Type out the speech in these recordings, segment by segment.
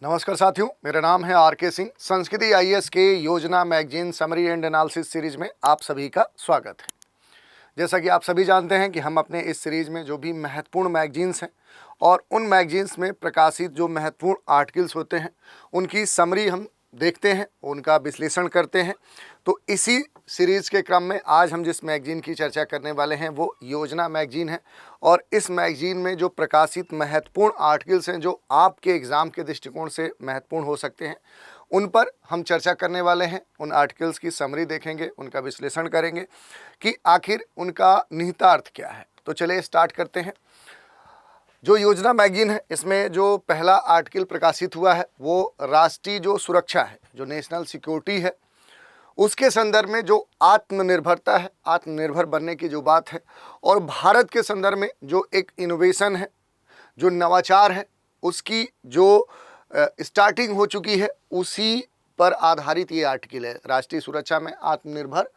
नमस्कार साथियों, मेरा नाम है आर के सिंह। संस्कृति आईएएस के योजना magazine summary and analysis series में आप सभी का स्वागत है। जैसा कि आप सभी जानते हैं कि हम अपने इस सीरीज में जो भी महत्वपूर्ण मैगजीन्स हैं और उन मैगजीन्स में प्रकाशित जो महत्वपूर्ण आर्टिकल्स होते हैं उनकी समरी हम देखते हैं, उनका विश्लेषण करते हैं। तो इसी सीरीज़ के क्रम में आज हम जिस मैगजीन की चर्चा करने वाले हैं वो योजना मैगजीन है। और इस मैगजीन में जो प्रकाशित महत्वपूर्ण आर्टिकल्स हैं जो आपके एग्ज़ाम के दृष्टिकोण से महत्वपूर्ण हो सकते हैं उन पर हम चर्चा करने वाले हैं। उन आर्टिकल्स की समरी देखेंगे, उनका विश्लेषण करेंगे कि आखिर उनका निहितार्थ क्या है। तो चलिए स्टार्ट करते हैं। जो योजना मैगजीन है इसमें जो पहला आर्टिकल प्रकाशित हुआ है वो राष्ट्रीय जो सुरक्षा है, जो नेशनल सिक्योरिटी है, उसके संदर्भ में जो आत्मनिर्भरता है, आत्मनिर्भर बनने की जो बात है और भारत के संदर्भ में जो एक इनोवेशन है, जो नवाचार है, उसकी जो स्टार्टिंग हो चुकी है, उसी पर आधारित ये आर्टिकल है। राष्ट्रीय सुरक्षा में आत्मनिर्भर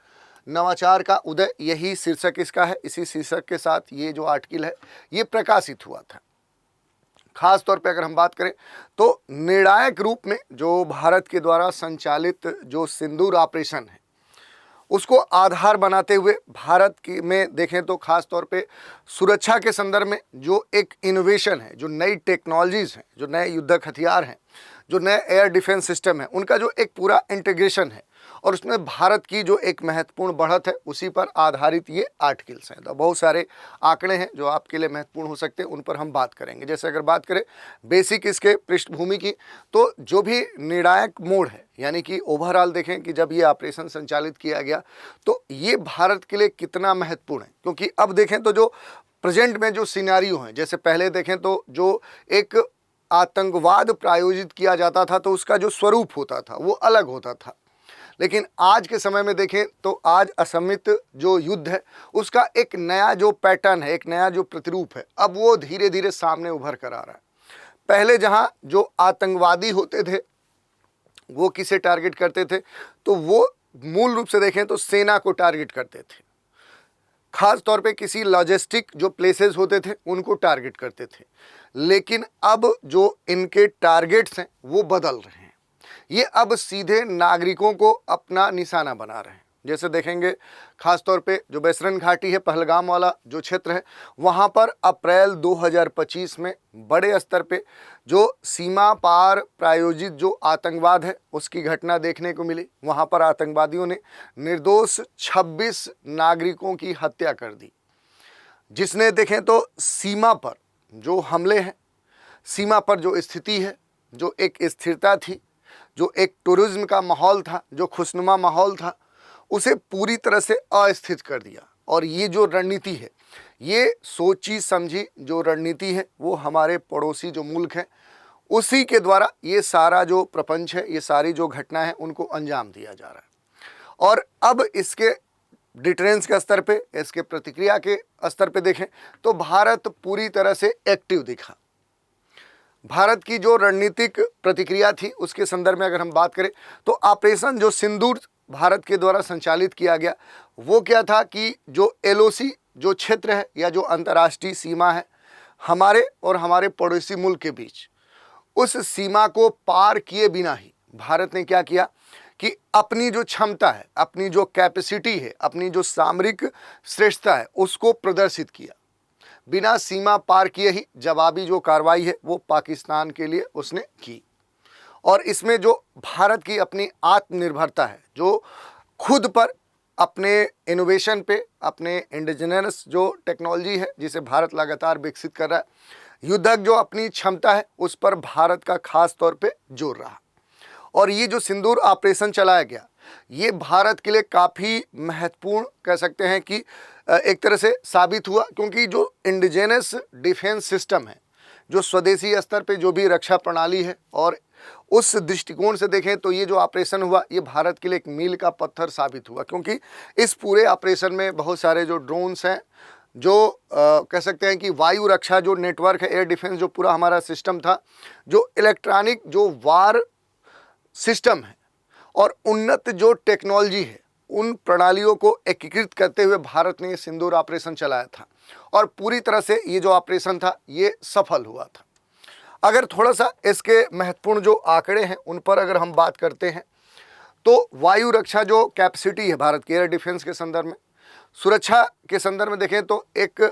नवाचार का उदय, यही शीर्षक इसका है। इसी शीर्षक के साथ ये जो आर्टिकल है ये प्रकाशित हुआ था। खास तौर पे अगर हम बात करें तो निर्णायक रूप में जो भारत के द्वारा संचालित जो सिंदूर ऑपरेशन है उसको आधार बनाते हुए भारत की में देखें तो खास तौर पे सुरक्षा के संदर्भ में जो एक इनोवेशन है, जो नई टेक्नोलॉजीज़ हैं, जो नए युद्धक हथियार हैं, जो नए एयर डिफेंस सिस्टम है, उनका जो एक पूरा इंटीग्रेशन है और उसमें भारत की जो एक महत्वपूर्ण बढ़त है उसी पर आधारित ये आर्टिकल्स हैं। तो बहुत सारे आंकड़े हैं जो आपके लिए महत्वपूर्ण हो सकते हैं, उन पर हम बात करेंगे। जैसे अगर बात करें बेसिक इसके पृष्ठभूमि की, तो जो भी निर्णायक मोड है, यानी कि ओवरऑल देखें कि जब ये ऑपरेशन संचालित किया गया तो ये भारत के लिए कितना महत्वपूर्ण है। क्योंकि अब देखें तो जो प्रेजेंट में जो सिनेरियो हैं, जैसे पहले देखें तो जो एक आतंकवाद प्रायोजित किया जाता था तो उसका जो स्वरूप होता था वो अलग होता था, लेकिन आज के समय में देखें तो आज असमित जो युद्ध है उसका एक नया जो पैटर्न है, एक नया जो प्रतिरूप है, अब वो धीरे धीरे सामने उभर कर आ रहा है। पहले जहां जो आतंकवादी होते थे वो किसे टारगेट करते थे, तो वो मूल रूप से देखें तो सेना को टारगेट करते थे। खास तौर पे किसी लॉजिस्टिक जो प्लेसेस होते थे उनको टारगेट करते थे। लेकिन अब जो इनके टारगेट्स हैं वो बदल रहे हैं। ये अब सीधे नागरिकों को अपना निशाना बना रहे हैं। जैसे देखेंगे खास तौर पे जो बैसरन घाटी है, पहलगाम वाला जो क्षेत्र है, वहाँ पर अप्रैल 2025 में बड़े स्तर पे जो सीमा पार प्रायोजित जो आतंकवाद है उसकी घटना देखने को मिली। वहाँ पर आतंकवादियों ने निर्दोष 26 नागरिकों की हत्या कर दी, जिसने देखें तो सीमा पर जो हमले हैं, सीमा पर जो स्थिति है, जो एक स्थिरता थी, जो एक टूरिज्म का माहौल था, जो खुशनुमा माहौल था, उसे पूरी तरह से अस्थिर कर दिया। और ये जो रणनीति है, ये सोची समझी जो रणनीति है, वो हमारे पड़ोसी जो मुल्क हैं उसी के द्वारा ये सारा जो प्रपंच है, ये सारी जो घटना है उनको अंजाम दिया जा रहा है। और अब इसके डिटरेंस के स्तर पे, इसके प्रतिक्रिया के स्तर पे देखें तो भारत पूरी तरह से एक्टिव दिखा। भारत की जो रणनीतिक प्रतिक्रिया थी उसके संदर्भ में अगर हम बात करें तो ऑपरेशन जो सिंदूर भारत के द्वारा संचालित किया गया वो क्या था कि जो एलओसी जो क्षेत्र है या जो अंतर्राष्ट्रीय सीमा है हमारे और हमारे पड़ोसी मुल्क के बीच, उस सीमा को पार किए बिना ही भारत ने क्या किया कि अपनी जो क्षमता है, अपनी जो कैपेसिटी है, अपनी जो सामरिक श्रेष्ठता है उसको प्रदर्शित किया। बिना सीमा पार किए ही जवाबी जो कार्रवाई है वो पाकिस्तान के लिए उसने की। और इसमें जो भारत की अपनी आत्मनिर्भरता है, जो खुद पर अपने इनोवेशन पे, अपने इंडिजिनस जो टेक्नोलॉजी है जिसे भारत लगातार विकसित कर रहा है, युद्धक जो अपनी क्षमता है उस पर भारत का खास तौर पे जोर रहा। और ये जो सिंदूर ऑपरेशन चलाया गया ये भारत के लिए काफ़ी महत्वपूर्ण कह सकते हैं कि एक तरह से साबित हुआ, क्योंकि जो इंडिजिनस डिफेंस सिस्टम है, जो स्वदेशी स्तर पे जो भी रक्षा प्रणाली है, और उस दृष्टिकोण से देखें तो ये जो ऑपरेशन हुआ ये भारत के लिए एक मील का पत्थर साबित हुआ। क्योंकि इस पूरे ऑपरेशन में बहुत सारे जो ड्रोन्स हैं, जो कह सकते हैं कि वायु रक्षा जो नेटवर्क है, एयर डिफेंस जो पूरा हमारा सिस्टम था, जो इलेक्ट्रॉनिक जो वार सिस्टम है और उन्नत जो टेक्नोलॉजी है, उन प्रणालियों को एकीकृत करते हुए भारत ने ये सिंदूर ऑपरेशन चलाया था और पूरी तरह से ये जो ऑपरेशन था ये सफल हुआ था। अगर थोड़ा सा इसके महत्वपूर्ण जो आंकड़े हैं उन पर अगर हम बात करते हैं तो वायु रक्षा जो कैपेसिटी है भारत की एयर डिफेंस के संदर्भ में, सुरक्षा के संदर्भ में देखें तो एक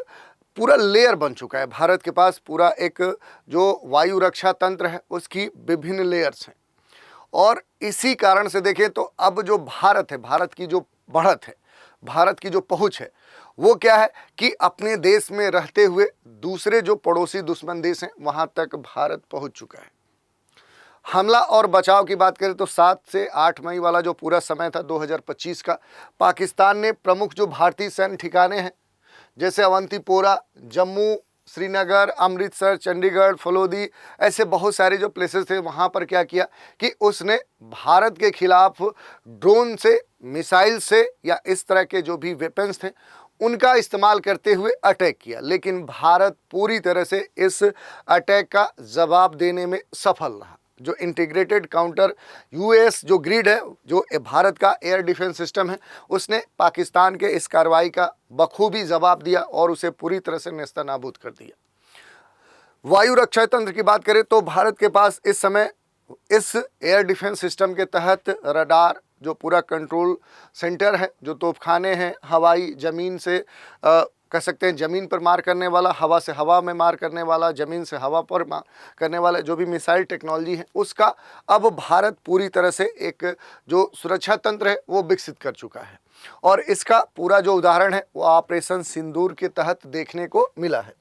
पूरा लेयर बन चुका है। भारत के पास पूरा एक जो वायु रक्षा तंत्र है उसकी विभिन्न लेयर्स हैं, और इसी कारण से देखें तो अब जो भारत है, भारत की जो बढ़त है, भारत की जो पहुंच है, वो क्या है कि अपने देश में रहते हुए दूसरे जो पड़ोसी दुश्मन देश हैं वहां तक भारत पहुंच चुका है। हमला और बचाव की बात करें तो 7 से 8 मई वाला जो पूरा समय था 2025 का, पाकिस्तान ने प्रमुख जो भारतीय सैन्य ठिकाने हैं जैसे अवंतीपोरा, जम्मू, श्रीनगर, अमृतसर, चंडीगढ़, फलोदी, ऐसे बहुत सारे जो प्लेसेस थे वहाँ पर क्या किया कि उसने भारत के खिलाफ ड्रोन से, मिसाइल से या इस तरह के जो भी वेपन्स थे उनका इस्तेमाल करते हुए अटैक किया। लेकिन भारत पूरी तरह से इस अटैक का जवाब देने में सफल रहा। जो इंटीग्रेटेड काउंटर यूएस जो ग्रिड है, जो भारत का एयर डिफेंस सिस्टम है, उसने पाकिस्तान के इस कार्रवाई का बखूबी जवाब दिया और उसे पूरी तरह से नेस्तनाबूद कर दिया। वायु रक्षा तंत्र की बात करें तो भारत के पास इस समय इस एयर डिफेंस सिस्टम के तहत रडार, जो पूरा कंट्रोल सेंटर है, जो तोपखाने हैं, हवाई, ज़मीन से कह सकते हैं ज़मीन पर मार करने वाला, हवा से हवा में मार करने वाला, ज़मीन से हवा पर मार करने वाला जो भी मिसाइल टेक्नोलॉजी है, उसका अब भारत पूरी तरह से एक जो सुरक्षा तंत्र है वो विकसित कर चुका है। और इसका पूरा जो उदाहरण है वो ऑपरेशन सिंदूर के तहत देखने को मिला है।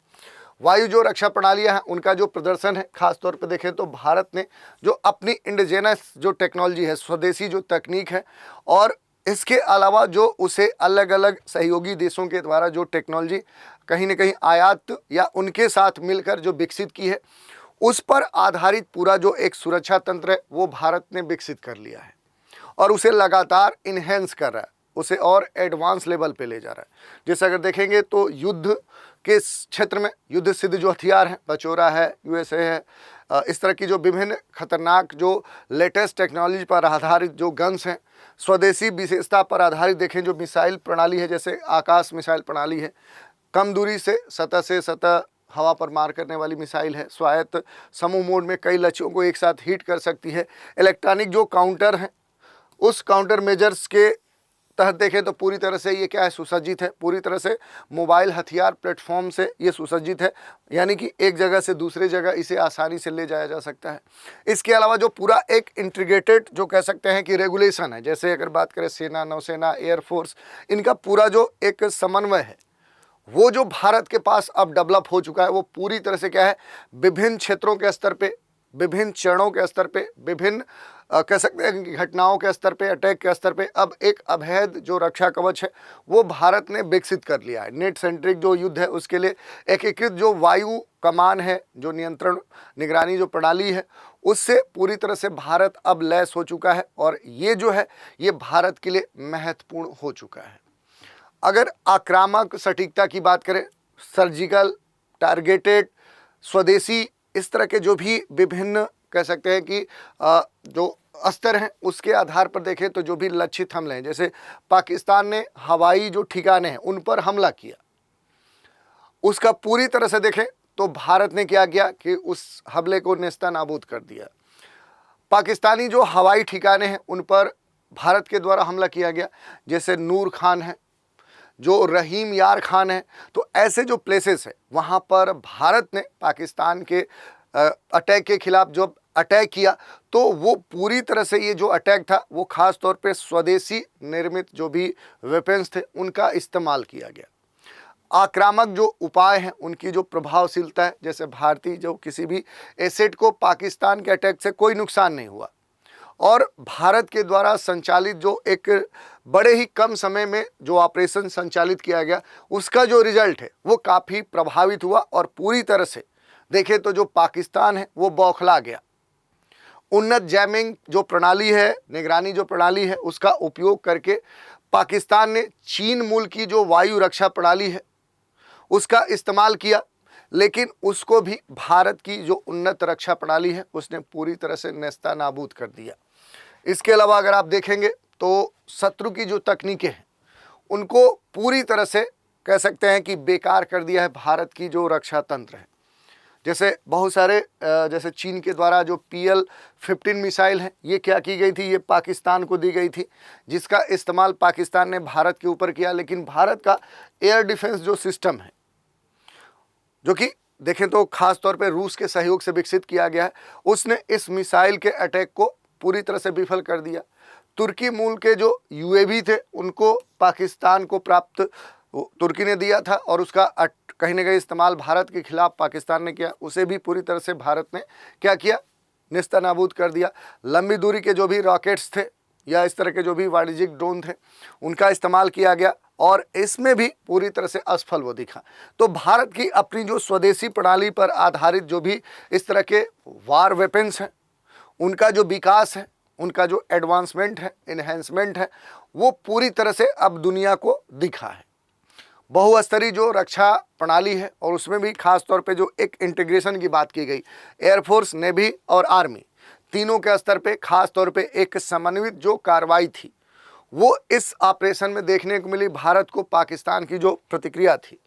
वायु जो रक्षा प्रणालियां हैं उनका जो प्रदर्शन है, खास तौर पर देखें तो भारत ने जो अपनी इंडिजिनस जो टेक्नोलॉजी है, स्वदेशी जो तकनीक है, और इसके अलावा जो उसे अलग अलग सहयोगी देशों के द्वारा जो टेक्नोलॉजी कहीं न कहीं आयात या उनके साथ मिलकर जो विकसित की है, उस पर आधारित पूरा जो एक सुरक्षा तंत्र है वो भारत ने विकसित कर लिया है और उसे लगातार इन्हेंस कर रहा है, उसे और एडवांस लेवल पे ले जा रहा है। जैसे अगर देखेंगे तो युद्ध के क्षेत्र में युद्ध सिद्ध जो हथियार हैं, बचोरा है, यूएसए है, इस तरह की जो विभिन्न खतरनाक जो लेटेस्ट टेक्नोलॉजी पर आधारित जो गन्स हैं, स्वदेशी विशेषता पर आधारित देखें जो मिसाइल प्रणाली है, जैसे आकाश मिसाइल प्रणाली है, कम दूरी से सतह हवा पर मार करने वाली मिसाइल है, स्वायत्त समूह मोड में कई लक्ष्यों को एक साथ हिट कर सकती है। इलेक्ट्रॉनिक जो काउंटर हैं, उस काउंटर मेजर्स के तहत देखें तो पूरी तरह से ये क्या है, सुसज्जित है, पूरी तरह से मोबाइल हथियार प्लेटफॉर्म से ये सुसज्जित है, यानी कि एक जगह से दूसरी जगह इसे आसानी से ले जाया जा सकता है। इसके अलावा जो पूरा एक इंटीग्रेटेड जो कह सकते हैं कि रेगुलेशन है, जैसे अगर बात करें सेना, नौसेना, एयरफोर्स, इनका पूरा जो एक समन्वय है वो जो भारत के पास अब डेवलप हो चुका है, वो पूरी तरह से क्या है, विभिन्न क्षेत्रों के स्तर पे, विभिन्न चरणों के स्तर पे, विभिन्न कह सकते हैं कि घटनाओं के स्तर पे, अटैक के स्तर पे अब एक अभेद जो रक्षा कवच है वो भारत ने विकसित कर लिया है। नेट सेंट्रिक जो युद्ध है उसके लिए एकीकृत जो वायु कमान है, जो नियंत्रण निगरानी जो प्रणाली है, उससे पूरी तरह से भारत अब लैस हो चुका है और ये जो है ये भारत के लिए महत्वपूर्ण हो चुका है। अगर आक्रामक सटीकता की बात करें, सर्जिकल, टारगेटेड, स्वदेशी, इस तरह के जो भी विभिन्न कह सकते हैं कि जो स्तर हैं उसके आधार पर देखें तो जो भी लक्षित हमले हैं, जैसे पाकिस्तान ने हवाई जो ठिकाने हैं उन पर हमला किया, उसका पूरी तरह से देखें तो भारत ने क्या किया कि उस हमले को नेस्तनाबूद कर दिया। पाकिस्तानी जो हवाई ठिकाने हैं उन पर भारत के द्वारा हमला किया गया, जैसे नूर खान है, जो रहीम यार खान है, तो ऐसे जो प्लेसेस है वहाँ पर भारत ने पाकिस्तान के अटैक के खिलाफ जो अटैक किया, तो वो पूरी तरह से ये जो अटैक था वो खास तौर पे स्वदेशी निर्मित जो भी वेपन्स थे उनका इस्तेमाल किया गया। आक्रामक जो उपाय हैं उनकी जो प्रभावशीलता है, जैसे भारतीय जो किसी भी एसेट को पाकिस्तान के अटैक से कोई नुकसान नहीं हुआ और भारत के द्वारा संचालित जो एक बड़े ही कम समय में जो ऑपरेशन संचालित किया गया उसका जो रिजल्ट है वो काफ़ी प्रभावित हुआ और पूरी तरह से देखें तो जो पाकिस्तान है वो बौखला गया। उन्नत जैमिंग जो प्रणाली है, निगरानी जो प्रणाली है, उसका उपयोग करके पाकिस्तान ने चीन मूल की जो वायु रक्षा प्रणाली है उसका इस्तेमाल किया, लेकिन उसको भी भारत की जो उन्नत रक्षा प्रणाली है उसने पूरी तरह से नेस्तनाबूद कर दिया। इसके अलावा अगर आप देखेंगे तो शत्रु की जो तकनीकें हैं उनको पूरी तरह से कह सकते हैं कि बेकार कर दिया है भारत की जो रक्षा तंत्र है। जैसे बहुत सारे जैसे चीन के द्वारा जो PL-15 मिसाइल है, ये क्या की गई थी, ये पाकिस्तान को दी गई थी, जिसका इस्तेमाल पाकिस्तान ने भारत के ऊपर किया। लेकिन भारत का एयर डिफेंस जो सिस्टम है, जो कि देखें तो खास तौर पे रूस के सहयोग से विकसित किया गया है, उसने इस मिसाइल के अटैक को पूरी तरह से विफल कर दिया। तुर्की मूल के जो UAV थे उनको पाकिस्तान को प्राप्त तुर्की ने दिया था और उसका कहीं ना कहीं इस्तेमाल भारत के खिलाफ पाकिस्तान ने किया, उसे भी पूरी तरह से भारत ने क्या किया, नेस्तनाबूद कर दिया। लंबी दूरी के जो भी रॉकेट्स थे या इस तरह के जो भी वाणिज्यिक ड्रोन थे उनका इस्तेमाल किया गया और इसमें भी पूरी तरह से असफल वो दिखा। तो भारत की अपनी जो स्वदेशी प्रणाली पर आधारित जो भी इस तरह के वार वेपन्स हैं, उनका जो विकास है, उनका जो एडवांसमेंट है, इन्हेंसमेंट है, वो पूरी तरह से अब दुनिया को दिखा है। बहुस्तरीय जो रक्षा प्रणाली है और उसमें भी खास तौर पे जो एक इंटीग्रेशन की बात की गई, एयरफोर्स, नेवी और आर्मी तीनों के स्तर पे खास तौर पे एक समन्वित जो कार्रवाई थी वो इस ऑपरेशन में देखने को मिली। भारत को पाकिस्तान की जो प्रतिक्रिया थी,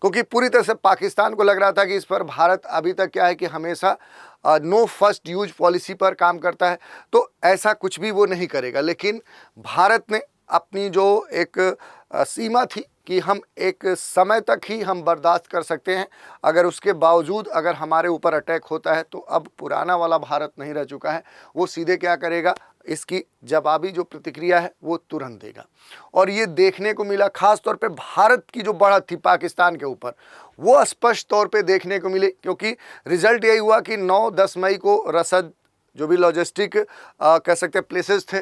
क्योंकि पूरी तरह से पाकिस्तान को लग रहा था कि इस पर भारत अभी तक क्या है कि हमेशा नो फर्स्ट यूज पॉलिसी पर काम करता है, तो ऐसा कुछ भी वो नहीं करेगा। लेकिन भारत ने अपनी जो एक सीमा थी कि हम एक समय तक ही हम बर्दाश्त कर सकते हैं, अगर उसके बावजूद अगर हमारे ऊपर अटैक होता है तो अब पुराना वाला भारत नहीं रह चुका है, वो सीधे क्या करेगा, इसकी जवाबी जो प्रतिक्रिया है वो तुरंत देगा। और ये देखने को मिला, खास तौर पे भारत की जो बढ़त थी पाकिस्तान के ऊपर वो स्पष्ट तौर पे देखने को मिली, क्योंकि रिजल्ट यही हुआ कि 9-10 मई को रसद जो भी लॉजिस्टिक कह सकते प्लेसेस थे,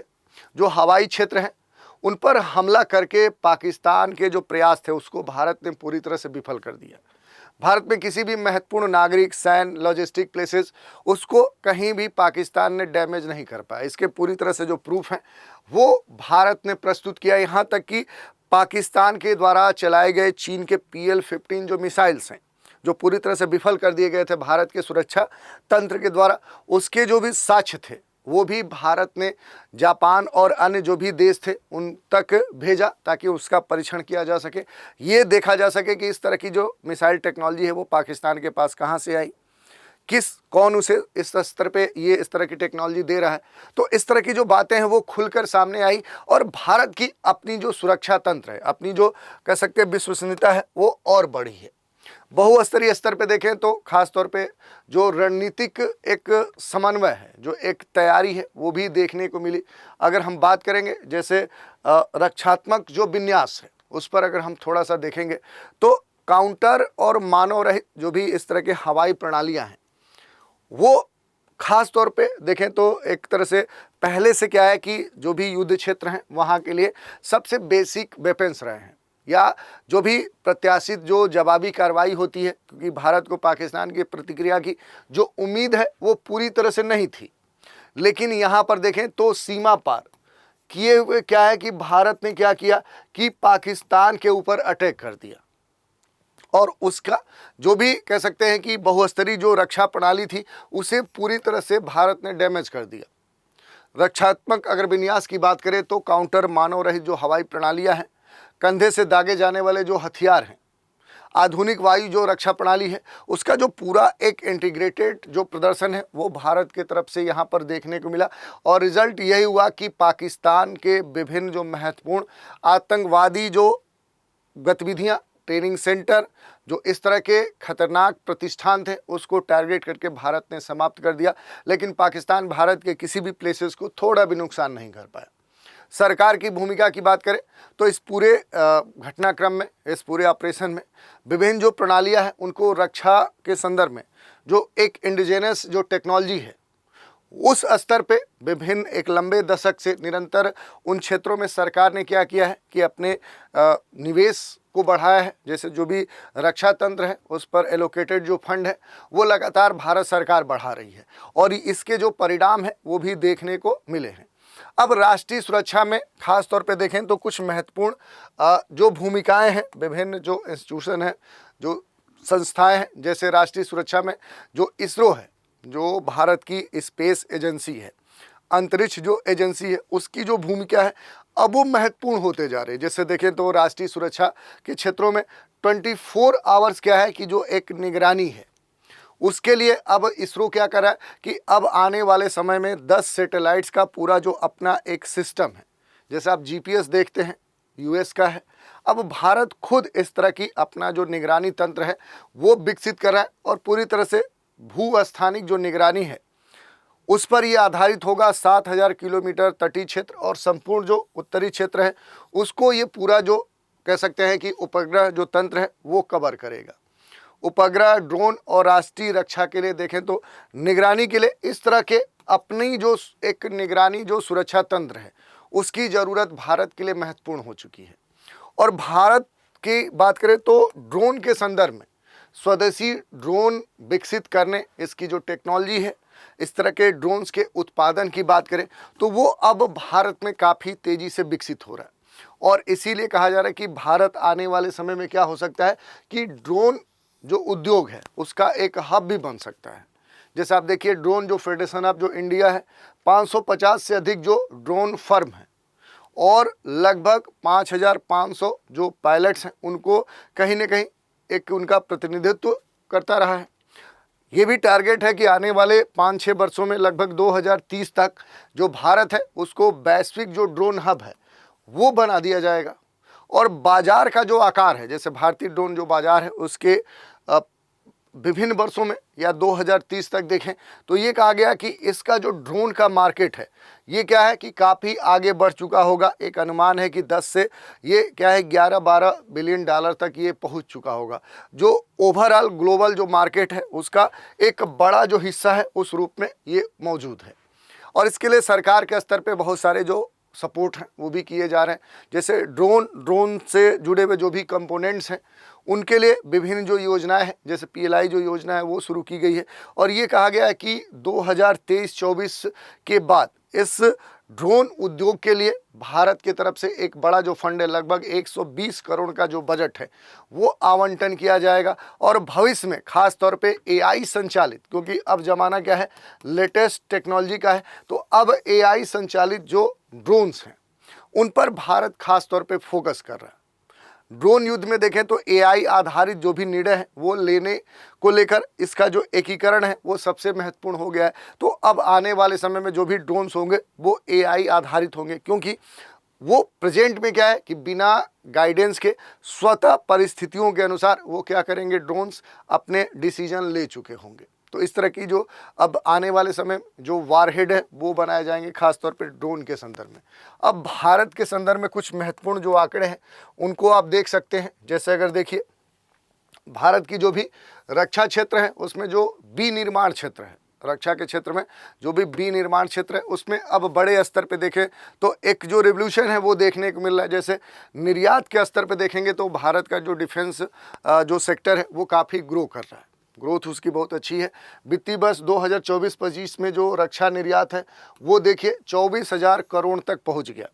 जो हवाई क्षेत्र हैं, उन पर हमला करके पाकिस्तान के जो प्रयास थे उसको भारत ने पूरी तरह से विफल कर दिया। भारत में किसी भी महत्वपूर्ण नागरिक, सैन्य, लॉजिस्टिक प्लेसेस, उसको कहीं भी पाकिस्तान ने डैमेज नहीं कर पाया। इसके पूरी तरह से जो प्रूफ हैं वो भारत ने प्रस्तुत किया। यहाँ तक कि पाकिस्तान के द्वारा चलाए गए चीन के PL-15 जो मिसाइल्स हैं, जो पूरी तरह से विफल कर दिए गए थे भारत के सुरक्षा तंत्र के द्वारा, उसके जो भी साक्ष्य थे वो भी भारत ने जापान और अन्य जो भी देश थे उन तक भेजा, ताकि उसका परीक्षण किया जा सके, ये देखा जा सके कि इस तरह की जो मिसाइल टेक्नोलॉजी है वो पाकिस्तान के पास कहाँ से आई, कौन उसे इस स्तर पे ये इस तरह की टेक्नोलॉजी दे रहा है। तो इस तरह की जो बातें हैं वो खुलकर सामने आई और भारत की अपनी जो सुरक्षा तंत्र है, अपनी जो कह सकते हैं विश्वसनीयता है, वो और बढ़ी है। बहुस्तरीय स्तर पे देखें तो खास तौर पे जो रणनीतिक एक समन्वय है, जो एक तैयारी है, वो भी देखने को मिली। अगर हम बात करेंगे जैसे रक्षात्मक जो विन्यास है उस पर अगर हम थोड़ा सा देखेंगे तो काउंटर और मानव रहित जो भी इस तरह के हवाई प्रणालियां हैं वो खास तौर पे देखें तो एक तरह से पहले से क्या है कि जो भी युद्ध क्षेत्र हैं वहाँ के लिए सबसे बेसिक वेपन्स रहे हैं, या जो भी प्रत्याशित जो जवाबी कार्रवाई होती है, क्योंकि भारत को पाकिस्तान की प्रतिक्रिया की जो उम्मीद है वो पूरी तरह से नहीं थी। लेकिन यहाँ पर देखें तो सीमा पार किए हुए क्या है कि भारत ने क्या किया कि पाकिस्तान के ऊपर अटैक कर दिया और उसका जो भी कह सकते हैं कि बहुस्तरीय जो रक्षा प्रणाली थी उसे पूरी तरह से भारत ने डैमेज कर दिया। रक्षात्मक अगर विन्यास की बात करें तो काउंटर, मानव रहित जो हवाई प्रणालियां हैं, कंधे से दागे जाने वाले जो हथियार हैं, आधुनिक वायु जो रक्षा प्रणाली है, उसका जो पूरा एक इंटीग्रेटेड जो प्रदर्शन है वो भारत के तरफ से यहाँ पर देखने को मिला। और रिजल्ट यही हुआ कि पाकिस्तान के विभिन्न जो महत्वपूर्ण आतंकवादी जो गतिविधियाँ, ट्रेनिंग सेंटर, जो इस तरह के खतरनाक प्रतिष्ठान थे, उसको टारगेट करके भारत ने समाप्त कर दिया। लेकिन पाकिस्तान भारत के किसी भी प्लेसेस को थोड़ा भी नुकसान नहीं कर पाया। सरकार की भूमिका की बात करें तो इस पूरे घटनाक्रम में, इस पूरे ऑपरेशन में विभिन्न जो प्रणालियां हैं उनको रक्षा के संदर्भ में जो एक इंडिजिनस जो टेक्नोलॉजी है उस स्तर पे विभिन्न एक लंबे दशक से निरंतर उन क्षेत्रों में सरकार ने क्या किया है कि अपने निवेश को बढ़ाया है। जैसे जो भी रक्षा तंत्र है उस पर एलोकेटेड जो फंड है वो लगातार भारत सरकार बढ़ा रही है और इसके जो परिणाम है वो भी देखने को मिले हैं। अब राष्ट्रीय सुरक्षा में खास तौर पे देखें तो कुछ महत्वपूर्ण जो भूमिकाएं हैं, विभिन्न जो इंस्टीट्यूशन हैं, जो संस्थाएं हैं, जैसे राष्ट्रीय सुरक्षा में जो इसरो है, जो भारत की स्पेस एजेंसी है, अंतरिक्ष जो एजेंसी है, उसकी जो भूमिका है अब वो महत्वपूर्ण होते जा रहे हैं। जैसे देखें तो राष्ट्रीय सुरक्षा के क्षेत्रों में 24 आवर्स क्या है कि जो एक निगरानी है उसके लिए अब इसरो क्या कर रहा है कि अब आने वाले समय में 10 सैटेलाइट्स का पूरा जो अपना एक सिस्टम है, जैसे आप जीपीएस देखते हैं यूएस का है, अब भारत खुद इस तरह की अपना जो निगरानी तंत्र है वो विकसित कर रहा है और पूरी तरह से भू-स्थानिक जो निगरानी है उस पर ये आधारित होगा। 7,000 किलोमीटर तटीय क्षेत्र और संपूर्ण जो उत्तरी क्षेत्र है उसको ये पूरा जो कह सकते हैं कि उपग्रह जो तंत्र है वो कवर करेगा। उपग्रह, ड्रोन और राष्ट्रीय रक्षा के लिए देखें तो निगरानी के लिए इस तरह के अपनी जो एक निगरानी जो सुरक्षा तंत्र है उसकी ज़रूरत भारत के लिए महत्वपूर्ण हो चुकी है। और भारत की बात करें तो ड्रोन के संदर्भ में स्वदेशी ड्रोन विकसित करने, इसकी जो टेक्नोलॉजी है, इस तरह के ड्रोन्स के उत्पादन की बात करें तो वो अब भारत में काफ़ी तेज़ी से विकसित हो रहा है। और इसीलिए कहा जा रहा है कि भारत आने वाले समय में क्या हो सकता है कि ड्रोन जो उद्योग है उसका एक हब भी बन सकता है। जैसे आप देखिए ड्रोन जो फेडरेशन ऑफ जो इंडिया है, 550 से अधिक जो ड्रोन फर्म है और लगभग 5,500 जो पायलट्स हैं उनको कहीं ना कहीं एक उनका प्रतिनिधित्व करता रहा है। ये भी टारगेट है कि आने वाले 5-6 वर्षों में लगभग 2030 तक जो भारत है उसको वैश्विक जो ड्रोन हब है वो बना दिया जाएगा। और बाजार का जो आकार है, जैसे भारतीय ड्रोन जो बाजार है उसके विभिन्न वर्षों में या 2030 तक देखें तो ये कहा गया कि इसका जो ड्रोन का मार्केट है ये क्या है कि काफ़ी आगे बढ़ चुका होगा। एक अनुमान है कि 10 से ये क्या है 11-12 बिलियन डॉलर तक ये पहुंच चुका होगा। जो ओवरऑल ग्लोबल जो मार्केट है उसका एक बड़ा जो हिस्सा है उस रूप में ये मौजूद है। और इसके लिए सरकार के स्तर पे बहुत सारे जो सपोर्ट हैं वो भी किए जा रहे हैं। जैसे ड्रोन से जुड़े हुए जो भी कंपोनेंट्स हैं उनके लिए विभिन्न जो योजनाएं हैं, जैसे पीएलआई जो योजना है वो शुरू की गई है। और ये कहा गया है कि 2023-24 के बाद इस ड्रोन उद्योग के लिए भारत की तरफ से एक बड़ा जो फंड है, लगभग 120 करोड़ का जो बजट है वो आवंटन किया जाएगा। और भविष्य में खास तौर पे एआई संचालित, क्योंकि अब ज़माना क्या है लेटेस्ट टेक्नोलॉजी का है, तो अब एआई संचालित जो ड्रोन्स हैं उन पर भारत खास तौर पे फोकस कर रहा है। ड्रोन युद्ध में देखें तो एआई आधारित जो भी निर्णय है वो लेने को लेकर इसका जो एकीकरण है वो सबसे महत्वपूर्ण हो गया है। तो अब आने वाले समय में जो भी ड्रोन्स होंगे वो एआई आधारित होंगे, क्योंकि वो प्रेजेंट में क्या है कि बिना गाइडेंस के स्वतः परिस्थितियों के अनुसार वो क्या करेंगे, ड्रोन्स अपने डिसीजन ले चुके होंगे। तो इस तरह की जो अब आने वाले समय जो वारहेड है वो बनाए जाएंगे खासतौर पर ड्रोन के संदर्भ में। अब भारत के संदर्भ में कुछ महत्वपूर्ण जो आंकड़े हैं उनको आप देख सकते हैं। जैसे अगर देखिए भारत की जो भी रक्षा क्षेत्र है उसमें जो विनिर्माण क्षेत्र है, रक्षा के क्षेत्र में जो भी विनिर्माण क्षेत्र है उसमें अब बड़े स्तर पे देखें तो एक जो रिवोल्यूशन है वो देखने को मिल रहा है। जैसे निर्यात के स्तर पे देखेंगे तो भारत का जो डिफेंस जो सेक्टर है वो काफ़ी ग्रो कर रहा है, ग्रोथ उसकी बहुत अच्छी है। वित्तीय वर्ष 2024-25 में जो रक्षा निर्यात है वो देखिए 24,000 करोड़ तक पहुंच गया।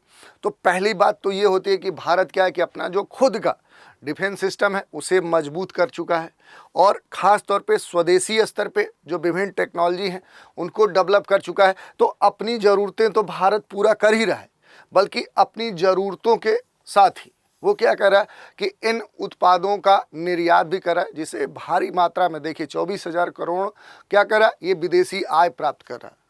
तो पहली बात तो ये होती है कि भारत क्या है कि अपना जो खुद का डिफेंस सिस्टम है उसे मजबूत कर चुका है और ख़ास तौर पे स्वदेशी स्तर पे जो विभिन्न टेक्नोलॉजी हैं उनको डेवलप कर चुका है। तो अपनी ज़रूरतें तो भारत पूरा कर ही रहा है, बल्कि अपनी ज़रूरतों के साथ ही वो क्या कर रहा है कि इन उत्पादों का निर्यात भी कर रहा है, जिसे भारी मात्रा में देखिए 24,000 करोड़ क्या कर रहा है, ये विदेशी आय प्राप्त कर रहा है।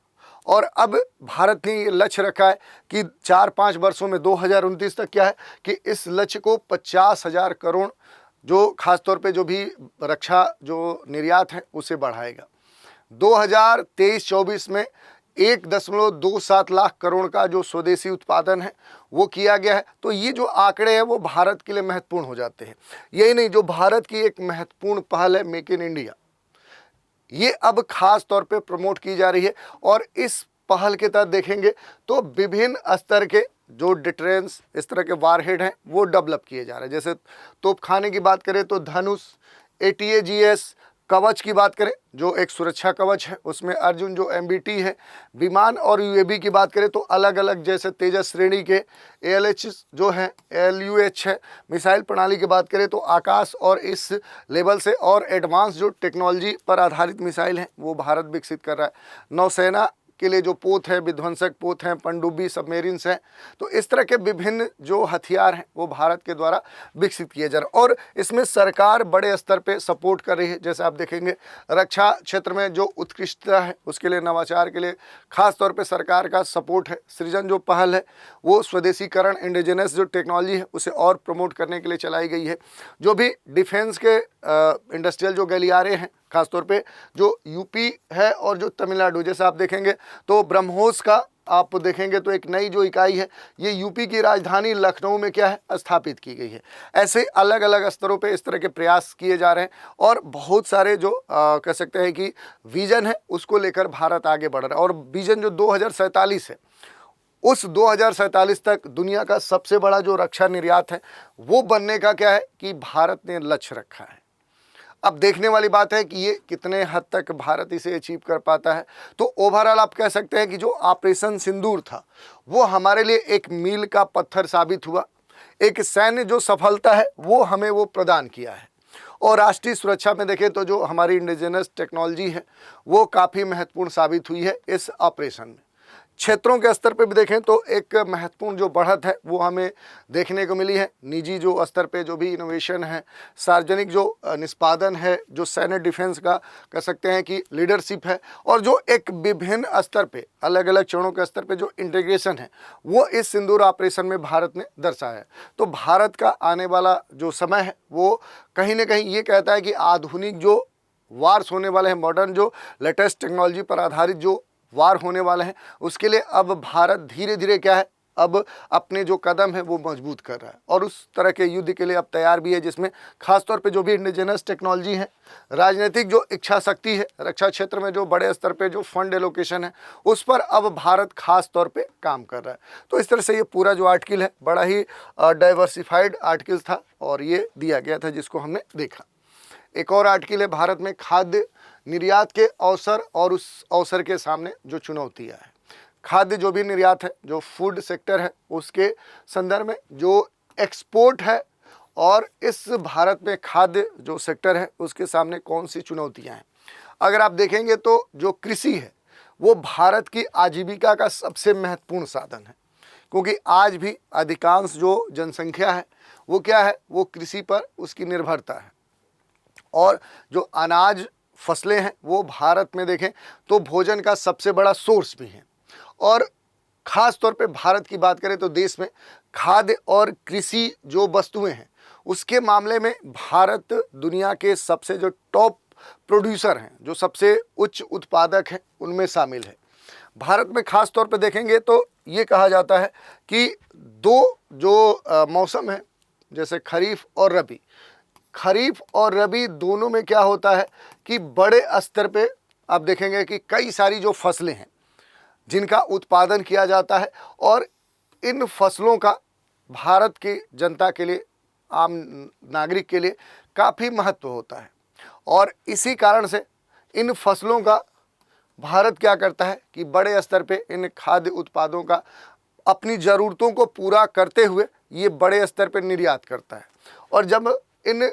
और अब भारत ने ये लक्ष्य रखा है कि 4-5 वर्षों में 2029 तक क्या है कि इस लक्ष्य को 50,000 करोड़ जो खासतौर पे जो भी रक्षा जो निर्यात है उसे बढ़ाएगा। 2023-24 में 1.27 लाख करोड़ का जो स्वदेशी उत्पादन है वो किया गया है। तो ये जो आंकड़े हैं वो भारत के लिए महत्वपूर्ण हो जाते हैं। यही नहीं, जो भारत की एक महत्वपूर्ण पहल है मेक इन इंडिया, ये अब खास तौर पे प्रमोट की जा रही है। और इस पहल के तहत देखेंगे तो विभिन्न स्तर के जो डिफेंस इस तरह के वारहेड हैं वो डेवलप किए जा रहे हैं। जैसे तोपखाने की बात करें तो धनुष, ATAGS, कवच की बात करें जो एक सुरक्षा कवच है उसमें अर्जुन जो MBT है, विमान और UAV की बात करें तो अलग अलग जैसे तेजस श्रेणी के ALH जो है, LUH है। मिसाइल प्रणाली की बात करें तो आकाश और इस लेवल से और एडवांस जो टेक्नोलॉजी पर आधारित मिसाइल हैं वो भारत विकसित कर रहा है। नौसेना के लिए जो पोत है, विध्वंसक पोत हैं, पनडुब्बी सबमेरिन्स हैं, तो इस तरह के विभिन्न जो हथियार हैं वो भारत के द्वारा विकसित किए जा रहे हैं और इसमें सरकार बड़े स्तर पे सपोर्ट कर रही है। जैसे आप देखेंगे रक्षा क्षेत्र में जो उत्कृष्टता है उसके लिए, नवाचार के लिए खास तौर पे सरकार का सपोर्ट है। सृजन जो पहल है वो स्वदेशीकरण, इंडिजिनस जो टेक्नोलॉजी है उसे और प्रमोट करने के लिए चलाई गई है। जो भी डिफेंस के इंडस्ट्रियल जो गलियारे हैं, खासतौर पे जो यूपी है और जो तमिलनाडु, जैसे आप देखेंगे तो ब्रह्मोस का आप देखेंगे तो एक नई जो इकाई है ये यूपी की राजधानी लखनऊ में क्या है स्थापित की गई है। ऐसे अलग अलग स्तरों पे इस तरह के प्रयास किए जा रहे हैं और बहुत सारे जो कह सकते हैं कि विजन है उसको लेकर भारत आगे बढ़ रहा है। और विजन जो 2047 है, उस 2047 तक दुनिया का सबसे बड़ा जो रक्षा निर्यात है वो बनने का क्या है कि भारत ने लक्ष्य रखा है। अब देखने वाली बात है कि ये कितने हद तक भारत इसे अचीव कर पाता है। तो ओवरऑल आप कह सकते हैं कि जो ऑपरेशन सिंदूर था वो हमारे लिए एक मील का पत्थर साबित हुआ, एक सैन्य जो सफलता है वो हमें वो प्रदान किया है। और राष्ट्रीय सुरक्षा में देखें तो जो हमारी इंडिजिनस टेक्नोलॉजी है वो काफ़ी महत्वपूर्ण साबित हुई है इस ऑपरेशन में। क्षेत्रों के स्तर पर भी देखें तो एक महत्वपूर्ण जो बढ़त है वो हमें देखने को मिली है। निजी जो स्तर पे जो भी इनोवेशन है, सार्वजनिक जो निष्पादन है, जो सैन्य डिफेंस का कह सकते हैं कि लीडरशिप है, और जो एक विभिन्न स्तर पे अलग अलग चरणों के स्तर पे जो इंटीग्रेशन है वो इस सिंदूर ऑपरेशन में भारत ने दर्शाया है। तो भारत का आने वाला जो समय है वो कहीं ना कहीं ये कहता है कि आधुनिक जो वार्स होने वाले हैं, मॉडर्न जो लेटेस्ट टेक्नोलॉजी पर आधारित जो वार होने वाले हैं, उसके लिए अब भारत धीरे धीरे क्या है अब अपने जो कदम है वो मजबूत कर रहा है और उस तरह के युद्ध के लिए अब तैयार भी है, जिसमें खासतौर पे जो भी इंडिजिनस टेक्नोलॉजी है, राजनीतिक जो इच्छा शक्ति है, रक्षा क्षेत्र में जो बड़े स्तर पे जो फंड एलोकेशन है उस पर अब भारत खास तौर पे काम कर रहा है। तो इस तरह से ये पूरा जो आर्टिकल है बड़ा ही डाइवर्सिफाइड आर्टिकल था और ये दिया गया था जिसको हमने देखा। एक और आर्टिकल है भारत में खाद्य निर्यात के अवसर और उस अवसर के सामने जो चुनौतियां है। खाद्य जो भी निर्यात है, जो फूड सेक्टर है, उसके संदर्भ में जो एक्सपोर्ट है और इस भारत में खाद्य जो सेक्टर है उसके सामने कौन सी चुनौतियां हैं। अगर आप देखेंगे तो जो कृषि है वो भारत की आजीविका का सबसे महत्वपूर्ण साधन है, क्योंकि आज भी अधिकांश जो जनसंख्या है वो क्या है, वो कृषि पर उसकी निर्भरता है। और जो अनाज फसलें हैं वो भारत में देखें तो भोजन का सबसे बड़ा सोर्स भी है। और ख़ास तौर पे भारत की बात करें तो देश में खाद्य और कृषि जो वस्तुएं हैं उसके मामले में भारत दुनिया के सबसे जो टॉप प्रोड्यूसर हैं, जो सबसे उच्च उत्पादक हैं, उनमें शामिल है। भारत में ख़ास तौर पे देखेंगे तो ये कहा जाता है कि दो जो मौसम है, जैसे खरीफ और रबी, खरीफ और रबी दोनों में क्या होता है कि बड़े स्तर पे आप देखेंगे कि कई सारी जो फसलें हैं जिनका उत्पादन किया जाता है और इन फसलों का भारत की जनता के लिए, आम नागरिक के लिए काफ़ी महत्व होता है। और इसी कारण से इन फसलों का भारत क्या करता है कि बड़े स्तर पे इन खाद्य उत्पादों का अपनी ज़रूरतों को पूरा करते हुए ये बड़े स्तर पे निर्यात करता है। और जब इन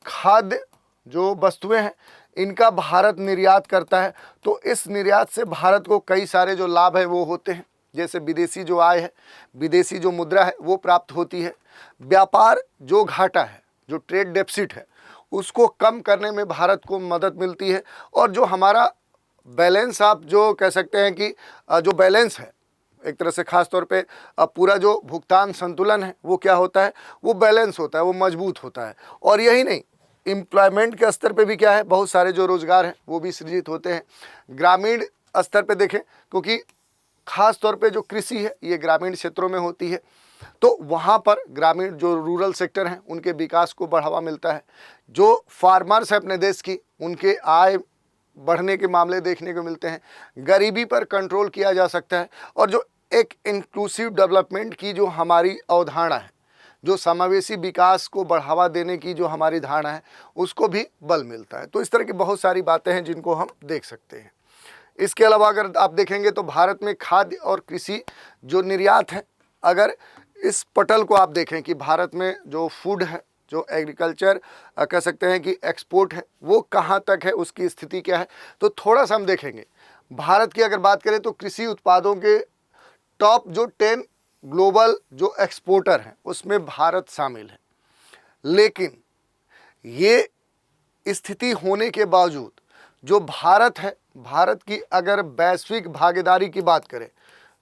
खाद्य जो वस्तुएं हैं इनका भारत निर्यात करता है तो इस निर्यात से भारत को कई सारे जो लाभ है वो होते हैं, जैसे विदेशी जो आय है, विदेशी जो मुद्रा है वो प्राप्त होती है। व्यापार जो घाटा है, जो ट्रेड डेफिसिट है, उसको कम करने में भारत को मदद मिलती है। और जो हमारा बैलेंस, आप जो कह सकते हैं कि जो बैलेंस है एक तरह से, खास तौर पे पूरा जो भुगतान संतुलन है वो क्या होता है, वो बैलेंस होता है, वो मजबूत होता है। और यही नहीं, एम्प्लॉयमेंट के स्तर पे भी क्या है, बहुत सारे जो रोज़गार हैं वो भी सृजित होते हैं। ग्रामीण स्तर पे देखें, क्योंकि खास तौर पे जो कृषि है ये ग्रामीण क्षेत्रों में होती है, तो वहाँ पर ग्रामीण जो रूरल सेक्टर हैं उनके विकास को बढ़ावा मिलता है। जो फार्मर्स हैं अपने देश की, उनके आय बढ़ने के मामले देखने को मिलते हैं। गरीबी पर कंट्रोल किया जा सकता है और जो एक इंक्लूसिव डेवलपमेंट की जो हमारी अवधारणा है, जो समावेशी विकास को बढ़ावा देने की जो हमारी धारणा है, उसको भी बल मिलता है। तो इस तरह की बहुत सारी बातें हैं जिनको हम देख सकते हैं। इसके अलावा अगर आप देखेंगे तो भारत में खाद्य और कृषि जो निर्यात है, अगर इस पटल को आप देखें कि भारत में जो फूड है, जो एग्रीकल्चर कह सकते हैं कि एक्सपोर्ट है, वो कहाँ तक है, उसकी स्थिति क्या है, तो थोड़ा सा हम देखेंगे भारत की अगर बात करें तो कृषि उत्पादों के टॉप जो 10 ग्लोबल जो एक्सपोर्टर हैं उसमें भारत शामिल है। लेकिन ये स्थिति होने के बावजूद जो भारत है, भारत की अगर वैश्विक भागीदारी की बात करें,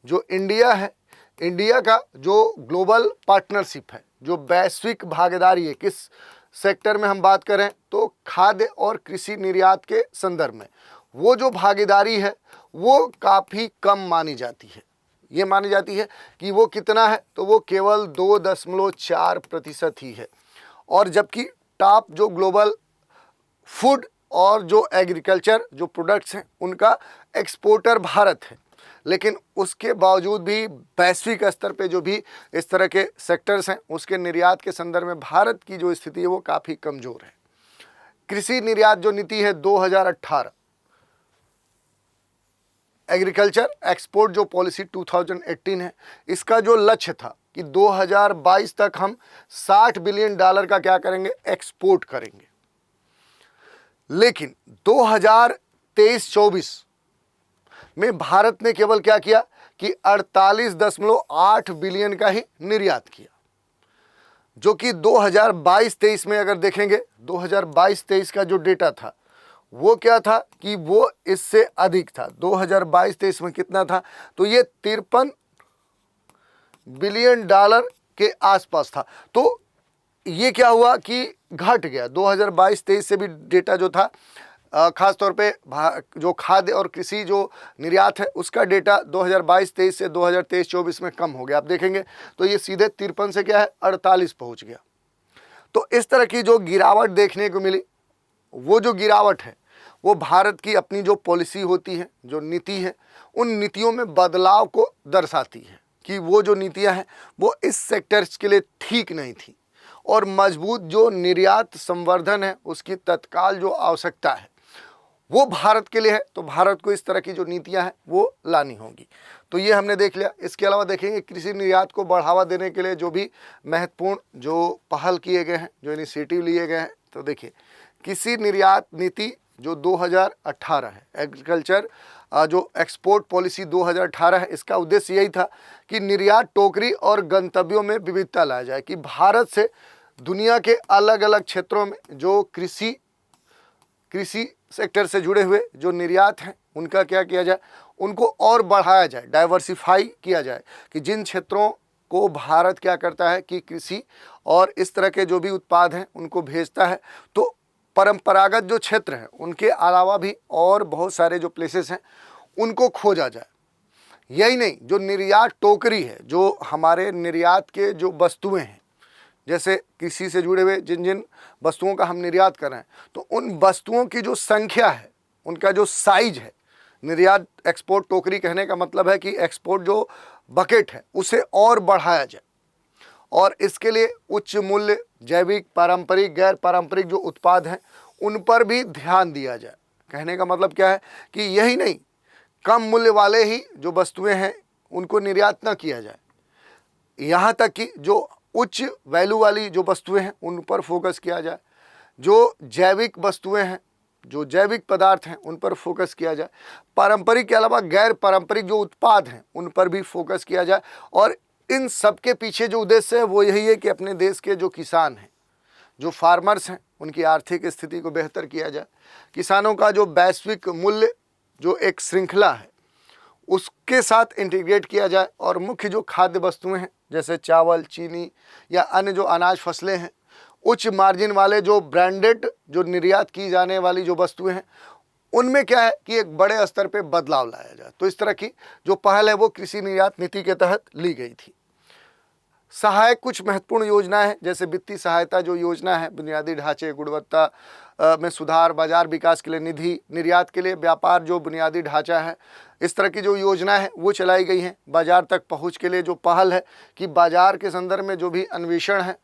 जो इंडिया है, इंडिया का जो ग्लोबल पार्टनरशिप है, जो वैश्विक भागीदारी है, किस सेक्टर में हम बात करें तो खाद्य और कृषि निर्यात के संदर्भ में, वो जो भागीदारी है वो काफ़ी कम मानी जाती है। ये मानी जाती है कि वो कितना है, तो वो केवल 2.4% ही है। और जबकि टॉप जो ग्लोबल फूड और जो एग्रीकल्चर जो प्रोडक्ट्स हैं उनका एक्सपोर्टर भारत है। लेकिन उसके बावजूद भी वैश्विक स्तर पे जो भी इस तरह के सेक्टर्स हैं उसके निर्यात के संदर्भ में भारत की जो स्थिति है वो काफ़ी कमज़ोर है। कृषि निर्यात जो नीति है 2018, एग्रीकल्चर एक्सपोर्ट जो पॉलिसी 2018 है, इसका जो लक्ष्य था कि 2022 तक हम $60 बिलियन का क्या करेंगे, एक्सपोर्ट करेंगे। लेकिन 2023-24 में भारत ने केवल क्या किया कि 48.8 बिलियन का ही निर्यात किया, जो कि 2022-23 में अगर देखेंगे 2022-23 का जो डेटा था वो क्या था कि वो इससे अधिक था। 2022-23 में कितना था, तो ये $53 बिलियन के आसपास था। तो ये क्या हुआ कि घट गया। 2022-23 से भी डेटा जो था खास तौर पे जो खाद्य और कृषि जो निर्यात है उसका डेटा 2022-23 से 2023-24 में कम हो गया। आप देखेंगे तो ये सीधे 53 से क्या है 48 पहुंच गया। तो इस तरह की जो गिरावट देखने को मिली, वो जो गिरावट है वो भारत की अपनी जो पॉलिसी होती है, जो नीति है, उन नीतियों में बदलाव को दर्शाती है कि वो जो नीतियां हैं वो इस सेक्टर्स के लिए ठीक नहीं थी। और मजबूत जो निर्यात संवर्धन है उसकी तत्काल जो आवश्यकता है वो भारत के लिए है, तो भारत को इस तरह की जो नीतियां हैं वो लानी होंगी। तो ये हमने देख लिया। इसके अलावा देखेंगे कृषि निर्यात को बढ़ावा देने के लिए जो भी महत्वपूर्ण जो पहल किए गए हैं, जो इनिशिएटिव लिए गए हैं, तो देखिए कृषि निर्यात नीति जो 2018 है, एग्रीकल्चर जो एक्सपोर्ट पॉलिसी 2018 है, इसका उद्देश्य यही था कि निर्यात टोकरी और गंतव्यों में विविधता लाया जाए, कि भारत से दुनिया के अलग अलग क्षेत्रों में जो कृषि सेक्टर से जुड़े हुए जो निर्यात हैं उनका क्या किया जाए, उनको और बढ़ाया जाए, डाइवर्सिफाई किया जाए, कि जिन क्षेत्रों को भारत क्या करता है कि कृषि और इस तरह के जो भी उत्पाद हैं उनको भेजता है, तो परंपरागत जो क्षेत्र हैं उनके अलावा भी और बहुत सारे जो प्लेसेस हैं उनको खोजा जाए। यही नहीं, जो निर्यात टोकरी है, जो हमारे निर्यात के जो वस्तुएं हैं, जैसे कृषि से जुड़े हुए जिन जिन वस्तुओं का हम निर्यात कर रहे हैं, तो उन वस्तुओं की जो संख्या है, उनका जो साइज है, निर्यात एक्सपोर्ट टोकरी कहने का मतलब है कि एक्सपोर्ट जो बकेट है उसे और बढ़ाया जाए। और इसके लिए उच्च मूल्य, जैविक, पारंपरिक, गैर पारंपरिक जो उत्पाद हैं उन पर भी ध्यान दिया जाए। कहने का मतलब क्या है कि यही नहीं, कम मूल्य वाले ही जो वस्तुएं हैं उनको निर्यात न किया जाए, यहाँ तक कि जो उच्च वैल्यू वाली जो वस्तुएं हैं उन पर फोकस किया जाए, जो जैविक वस्तुएं हैं, जो जैविक पदार्थ हैं उन पर फोकस किया जाए, पारंपरिक के अलावा गैर पारंपरिक जो उत्पाद हैं उन पर भी फोकस किया जाए। और इन सब के पीछे जो उद्देश्य है वो यही है कि अपने देश के जो किसान हैं, जो फार्मर्स हैं, उनकी आर्थिक स्थिति को बेहतर किया जाए, किसानों का जो वैश्विक मूल्य जो एक श्रृंखला है उसके साथ इंटीग्रेट किया जाए, और मुख्य जो खाद्य वस्तुएं हैं जैसे चावल, चीनी या अन्य जो अनाज फसलें हैं, उच्च मार्जिन वाले जो ब्रांडेड जो निर्यात की जाने वाली जो वस्तुएं हैं उनमें क्या है कि एक बड़े स्तर पे बदलाव लाया जाए। तो इस तरह की जो पहल है वो कृषि निर्यात नीति के तहत ली गई थी। सहायक कुछ महत्वपूर्ण योजनाएं हैं, जैसे वित्तीय सहायता जो योजना है, बुनियादी ढांचे, गुणवत्ता में सुधार, बाजार विकास के लिए निधि, निर्यात के लिए व्यापार जो बुनियादी ढांचा है, इस तरह की जो योजना है वो चलाई गई हैं। बाजार तक पहुंच के लिए जो पहल है कि बाजार के संदर्भ में जो भी अन्वेषण है,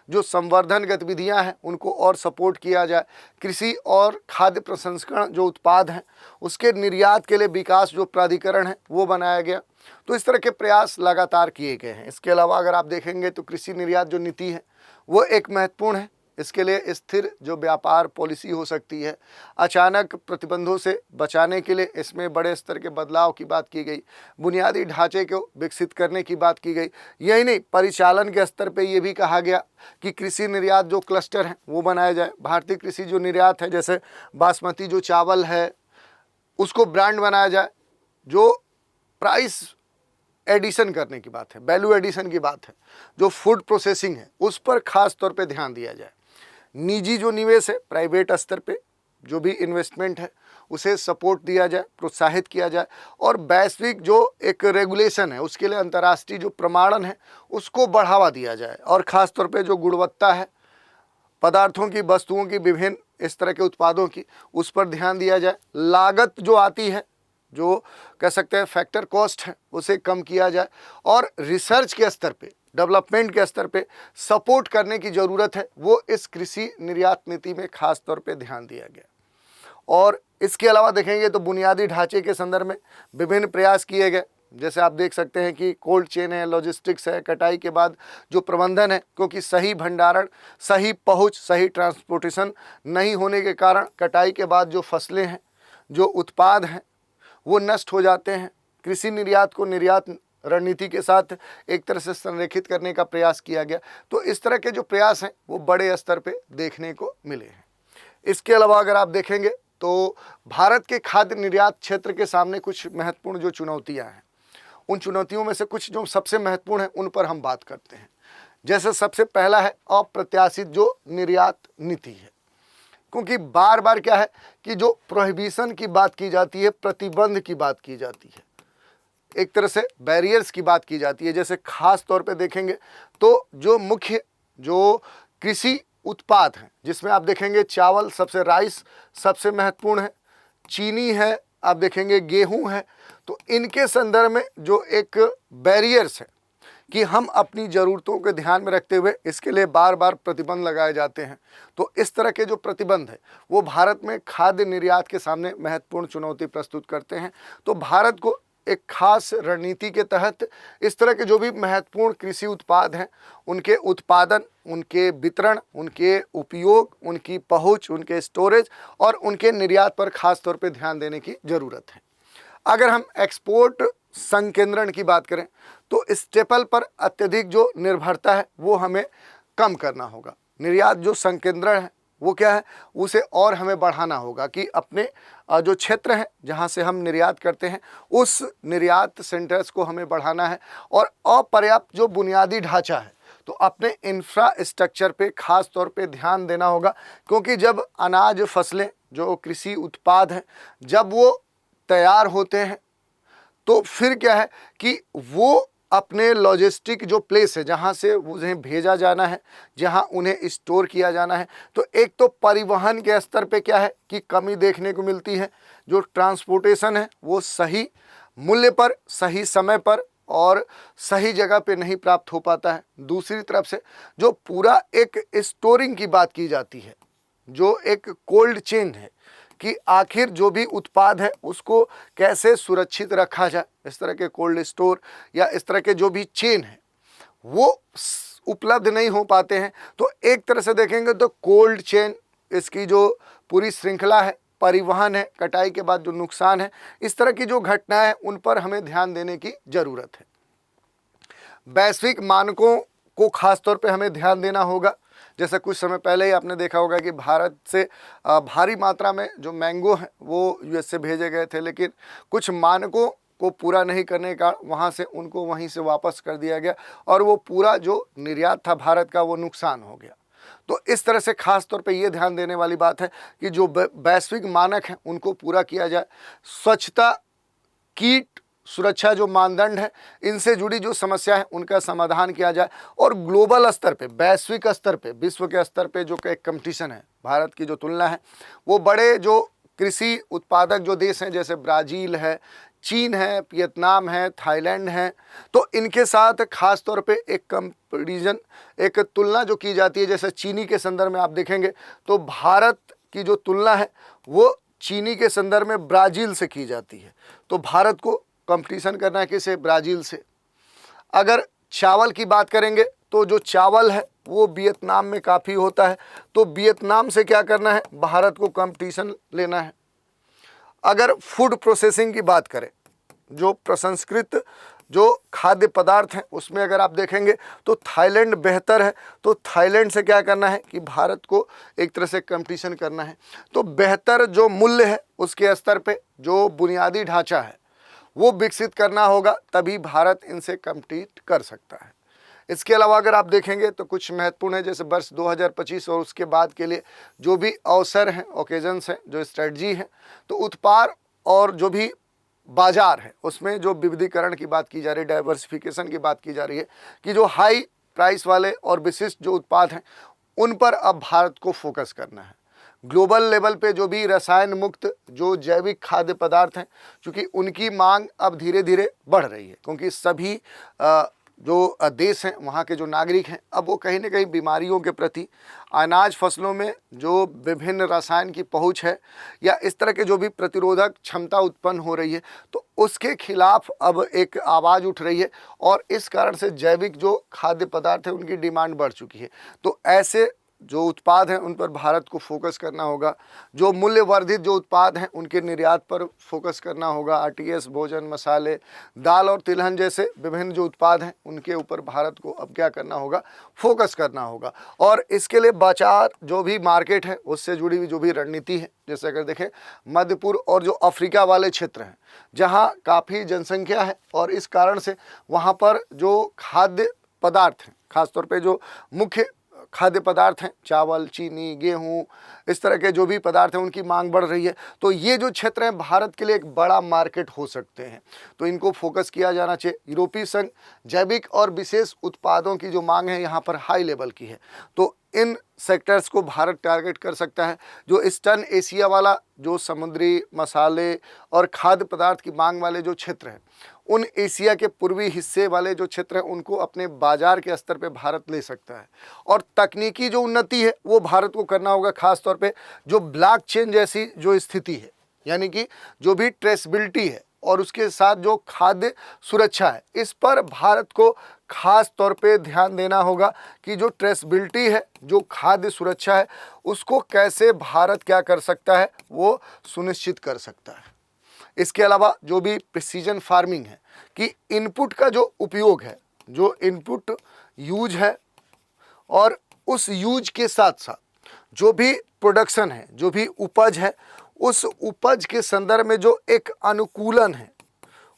जो संवर्धन गतिविधियां हैं उनको और सपोर्ट किया जाए। कृषि और खाद्य प्रसंस्करण जो उत्पाद हैं उसके निर्यात के लिए विकास जो प्राधिकरण है वो बनाया गया। तो इस तरह के प्रयास लगातार किए गए हैं। इसके अलावा अगर आप देखेंगे तो कृषि निर्यात जो नीति है वो एक महत्वपूर्ण है। इसके लिए स्थिर जो व्यापार पॉलिसी हो सकती है, अचानक प्रतिबंधों से बचाने के लिए इसमें बड़े स्तर के बदलाव की बात की गई, बुनियादी ढांचे को विकसित करने की बात की गई। यही नहीं, परिचालन के स्तर पे ये भी कहा गया कि कृषि निर्यात जो क्लस्टर हैं वो बनाया जाए। भारतीय कृषि जो निर्यात है, जैसे बासमती जो चावल है उसको ब्रांड बनाया जाए। जो प्राइस एडिशन करने की बात है, वैल्यू एडिशन की बात है, जो फूड प्रोसेसिंग है उस पर खास तौर पे ध्यान दिया जाए। निजी जो निवेश है, प्राइवेट स्तर पे जो भी इन्वेस्टमेंट है उसे सपोर्ट दिया जाए, प्रोत्साहित किया जाए। और वैश्विक जो एक रेगुलेशन है उसके लिए अंतर्राष्ट्रीय जो प्रमाणन है उसको बढ़ावा दिया जाए। और ख़ास तौर पे जो गुणवत्ता है पदार्थों की, वस्तुओं की, विभिन्न इस तरह के उत्पादों की, उस पर ध्यान दिया जाए। लागत जो आती है, जो कह सकते हैं फैक्टर कॉस्ट है, उसे कम किया जाए। और रिसर्च के स्तर पे, डेवलपमेंट के स्तर पे सपोर्ट करने की ज़रूरत है, वो इस कृषि निर्यात नीति में खास तौर पे ध्यान दिया गया। और इसके अलावा देखेंगे तो बुनियादी ढांचे के संदर्भ में विभिन्न प्रयास किए गए। जैसे आप देख सकते हैं कि कोल्ड चेन है, लॉजिस्टिक्स है, कटाई के बाद जो प्रबंधन है, क्योंकि सही भंडारण, सही पहुंच, सही ट्रांसपोर्टेशन नहीं होने के कारण कटाई के बाद जो फसलें हैं, जो उत्पाद हैं, वो नष्ट हो जाते हैं। कृषि निर्यात को निर्यात रणनीति के साथ एक तरह से संरेखित करने का प्रयास किया गया। तो इस तरह के जो प्रयास हैं वो बड़े स्तर पे देखने को मिले हैं। इसके अलावा अगर आप देखेंगे तो भारत के खाद्य निर्यात क्षेत्र के सामने कुछ महत्वपूर्ण जो चुनौतियां हैं, उन चुनौतियों में से कुछ जो सबसे महत्वपूर्ण है उन पर हम बात करते हैं। जैसे सबसे पहला है अप्रत्याशित जो निर्यात नीति है, क्योंकि बार बार क्या है कि जो प्रोहिबिशन की बात की जाती है, प्रतिबंध की बात की जाती है, एक तरह से बैरियर्स की बात की जाती है। जैसे खास तौर पे देखेंगे तो जो मुख्य जो कृषि उत्पाद हैं, जिसमें आप देखेंगे चावल सबसे, राइस सबसे महत्वपूर्ण है, चीनी है, आप देखेंगे गेहूं है। तो इनके संदर्भ में जो एक बैरियर्स है कि हम अपनी ज़रूरतों के ध्यान में रखते हुए इसके लिए बार बार प्रतिबंध लगाए जाते हैं। तो इस तरह के जो प्रतिबंध है वो भारत में खाद्य निर्यात के सामने महत्वपूर्ण चुनौती प्रस्तुत करते हैं। तो भारत को एक खास रणनीति के तहत इस तरह के जो भी महत्वपूर्ण कृषि उत्पाद हैं उनके उत्पादन, उनके वितरण, उनके उपयोग, उनकी पहुंच, उनके स्टोरेज और उनके निर्यात पर खास तौर पे ध्यान देने की ज़रूरत है। अगर हम एक्सपोर्ट संकेंद्रण की बात करें तो स्टेपल पर अत्यधिक जो निर्भरता है वो हमें कम करना होगा। निर्यात जो संकेंद्रण है वो क्या है, उसे और हमें बढ़ाना होगा कि अपने जो क्षेत्र हैं जहां से हम निर्यात करते हैं उस निर्यात सेंटर्स को हमें बढ़ाना है। और अपर्याप्त जो बुनियादी ढांचा है तो अपने इंफ्रास्ट्रक्चर पे खास तौर पे ध्यान देना होगा, क्योंकि जब अनाज, फसलें, जो कृषि उत्पाद हैं, जब वो तैयार होते हैं तो फिर क्या है कि वो अपने लॉजिस्टिक जो प्लेस है जहाँ से उन्हें भेजा जाना है, जहाँ उन्हें स्टोर किया जाना है, तो एक तो परिवहन के स्तर पे क्या है कि कमी देखने को मिलती है। जो ट्रांसपोर्टेशन है वो सही मूल्य पर, सही समय पर और सही जगह पे नहीं प्राप्त हो पाता है। दूसरी तरफ से जो पूरा एक स्टोरिंग की बात की जाती है, जो एक कोल्ड चेन है कि आखिर जो भी उत्पाद है उसको कैसे सुरक्षित रखा जाए, इस तरह के कोल्ड स्टोर या इस तरह के जो भी चेन है वो उपलब्ध नहीं हो पाते हैं। तो एक तरह से देखेंगे तो कोल्ड चेन, इसकी जो पूरी श्रृंखला है, परिवहन है, कटाई के बाद जो नुकसान है, इस तरह की जो घटनाएं हैं उन पर हमें ध्यान देने की ज़रूरत है। वैश्विक मानकों को खास तौर पे हमें ध्यान देना होगा। जैसे कुछ समय पहले ही आपने देखा होगा कि भारत से भारी मात्रा में जो मैंगो हैं वो यूएस से भेजे गए थे, लेकिन कुछ मानकों को पूरा नहीं करने का वहाँ से उनको वहीं से वापस कर दिया गया और वो पूरा जो निर्यात था भारत का वो नुकसान हो गया। तो इस तरह से खास तौर पे ये ध्यान देने वाली बात है कि जो वैश्विक मानक हैं उनको पूरा किया जाए। स्वच्छता, कीट सुरक्षा जो मानदंड है, इनसे जुड़ी जो समस्या है उनका समाधान किया जाए। और ग्लोबल स्तर पे, वैश्विक स्तर पे, विश्व के स्तर पे जो एक कंपटीशन है, भारत की जो तुलना है वो बड़े जो कृषि उत्पादक जो देश हैं जैसे ब्राज़ील है, चीन है, वियतनाम है, थाईलैंड है, तो इनके साथ खास तौर पे एक कंपैरिजन, एक तुलना जो की जाती है। जैसे चीनी के संदर्भ में आप देखेंगे तो भारत की जो तुलना है वो चीनी के संदर्भ में ब्राज़ील से की जाती है। तो भारत को कंपटीशन करना है किसे, ब्राज़ील से। अगर चावल की बात करेंगे तो जो चावल है वो वियतनाम में काफ़ी होता है, तो वियतनाम से क्या करना है, भारत को कंपटीशन लेना है। अगर फूड प्रोसेसिंग की बात करें, जो प्रसंस्कृत जो खाद्य पदार्थ हैं उसमें अगर आप देखेंगे तो थाईलैंड बेहतर है, तो थाईलैंड से क्या करना है कि भारत को एक तरह से कंपटीशन करना है। तो बेहतर जो मूल्य है उसके स्तर पे जो बुनियादी ढांचा है वो विकसित करना होगा, तभी भारत इनसे कम्पीट कर सकता है। इसके अलावा अगर आप देखेंगे तो कुछ महत्वपूर्ण है, जैसे वर्ष 2025 और उसके बाद के लिए जो भी अवसर हैं, ओकेजन्स हैं, जो स्ट्रेटजी है, तो उत्पाद और जो भी बाजार है उसमें जो विविधीकरण की बात की जा रही है, डाइवर्सिफिकेशन की बात की जा रही है कि जो हाई प्राइस वाले और विशिष्ट जो उत्पाद हैं उन पर अब भारत को फोकस करना है। ग्लोबल लेवल पे जो भी रसायन मुक्त जो जैविक खाद्य पदार्थ हैं, क्योंकि उनकी मांग अब धीरे धीरे बढ़ रही है, क्योंकि सभी जो देश हैं वहाँ के जो नागरिक हैं अब वो कहीं ना कहीं बीमारियों के प्रति, अनाज फसलों में जो विभिन्न रसायन की पहुँच है या इस तरह के जो भी प्रतिरोधक क्षमता उत्पन्न हो रही है, तो उसके खिलाफ अब एक आवाज़ उठ रही है और इस कारण से जैविक जो खाद्य पदार्थ है उनकी डिमांड बढ़ चुकी है। तो ऐसे जो उत्पाद हैं उन पर भारत को फोकस करना होगा। जो मूल्य वर्धित जो उत्पाद हैं उनके निर्यात पर फोकस करना होगा। आरटीएस, भोजन, मसाले, दाल और तिलहन जैसे विभिन्न जो उत्पाद हैं उनके ऊपर भारत को अब क्या करना होगा, फोकस करना होगा। और इसके लिए बाजार जो भी मार्केट है उससे जुड़ी हुई जो भी रणनीति है, जैसे अगर देखें मध्य पूर्व और जो अफ्रीका वाले क्षेत्र हैं जहाँ काफ़ी जनसंख्या है और इस कारण से वहाँ पर जो खाद्य पदार्थ हैं, खासतौर पे जो मुख्य खाद्य पदार्थ हैं, चावल, चीनी, गेहूं, इस तरह के जो भी पदार्थ हैं उनकी मांग बढ़ रही है। तो ये जो क्षेत्र हैं भारत के लिए एक बड़ा मार्केट हो सकते हैं, तो इनको फोकस किया जाना चाहिए। यूरोपीय संघ जैविक और विशेष उत्पादों की जो मांग है यहाँ पर हाई लेवल की है, तो इन सेक्टर्स को भारत टारगेट कर सकता है। जो ईस्टर्न एशिया वाला जो समुद्री मसाले और खाद्य पदार्थ की मांग वाले जो क्षेत्र हैं, उन एशिया के पूर्वी हिस्से वाले जो क्षेत्र हैं उनको अपने बाजार के स्तर पे भारत ले सकता है। और तकनीकी जो उन्नति है वो भारत को करना होगा, खास तौर पे जो ब्लॉकचेन जैसी जो स्थिति है, यानी कि जो भी ट्रेसेबिलिटी है और उसके साथ जो खाद्य सुरक्षा है, इस पर भारत को खास तौर पे ध्यान देना होगा कि जो ट्रेसेबिलिटी है, जो खाद्य सुरक्षा है, उसको कैसे भारत क्या कर सकता है, वो सुनिश्चित कर सकता है। इसके अलावा जो भी प्रिसीजन फार्मिंग है कि इनपुट का जो उपयोग है, जो इनपुट यूज है और उस यूज के साथ साथ जो भी प्रोडक्शन है, जो भी उपज है, उस उपज के संदर्भ में जो एक अनुकूलन है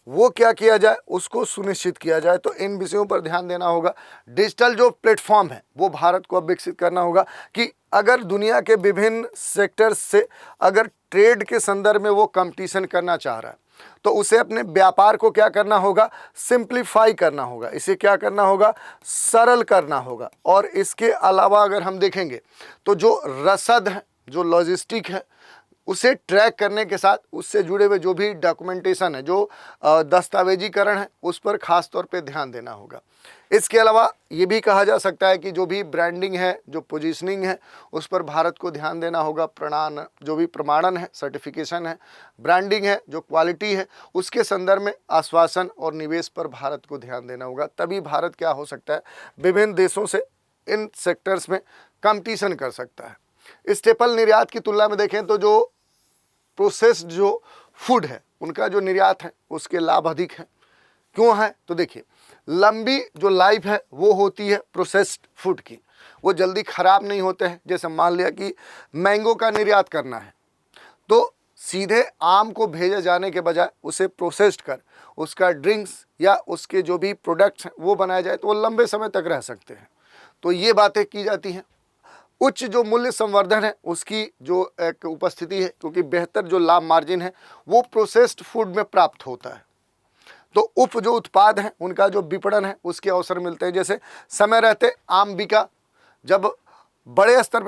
वो क्या किया जाए, उसको सुनिश्चित किया जाए। तो इन विषयों पर ध्यान देना होगा। डिजिटल जो प्लेटफॉर्म है वो भारत को अब विकसित करना होगा कि अगर दुनिया के विभिन्न सेक्टर्स से अगर ट्रेड के संदर्भ में वो कंपटीशन करना चाह रहा है तो उसे अपने व्यापार को क्या करना होगा, सिंप्लीफाई करना होगा, इसे क्या करना होगा, सरल करना होगा। और इसके अलावा अगर हम देखेंगे तो जो रसद है, जो लॉजिस्टिक है, उसे ट्रैक करने के साथ उससे जुड़े हुए जो भी डॉक्यूमेंटेशन है, जो दस्तावेजीकरण है, उस पर खास तौर पे ध्यान देना होगा। इसके अलावा ये भी कहा जा सकता है कि जो भी ब्रांडिंग है, जो पोजीशनिंग है, उस पर भारत को ध्यान देना होगा। जो भी प्रमाणन है, सर्टिफिकेशन है, ब्रांडिंग है, जो क्वालिटी है, उसके संदर्भ में आश्वासन और निवेश पर भारत को ध्यान देना होगा। तभी भारत क्या हो सकता है, विभिन्न देशों से इन सेक्टर्स में कंपटीशन कर सकता है। स्टेपल निर्यात की तुलना में देखें तो जो प्रोसेस्ड जो फूड है उनका जो निर्यात है उसके लाभ अधिक हैं। क्यों है, तो देखिए लंबी जो लाइफ है वो होती है प्रोसेस्ड फूड की, वो जल्दी ख़राब नहीं होते हैं। जैसे मान लिया कि मैंगो का निर्यात करना है तो सीधे आम को भेजे जाने के बजाय उसे प्रोसेस्ड कर उसका ड्रिंक्स या उसके जो भी प्रोडक्ट्स हैं वो बनाया जाए तो वो लंबे समय तक रह सकते हैं। तो ये बातें की जाती हैं। उच्च जो मूल्य संवर्धन है उसकी जो एक उपस्थिति है, क्योंकि बेहतर जो लाभ मार्जिन है वो प्रोसेस्ड फूड में प्राप्त होता है। तो उप जो उत्पाद हैं उनका जो विपणन है उसके अवसर मिलते हैं। जैसे समय रहते आम बिका, जब बड़े स्तर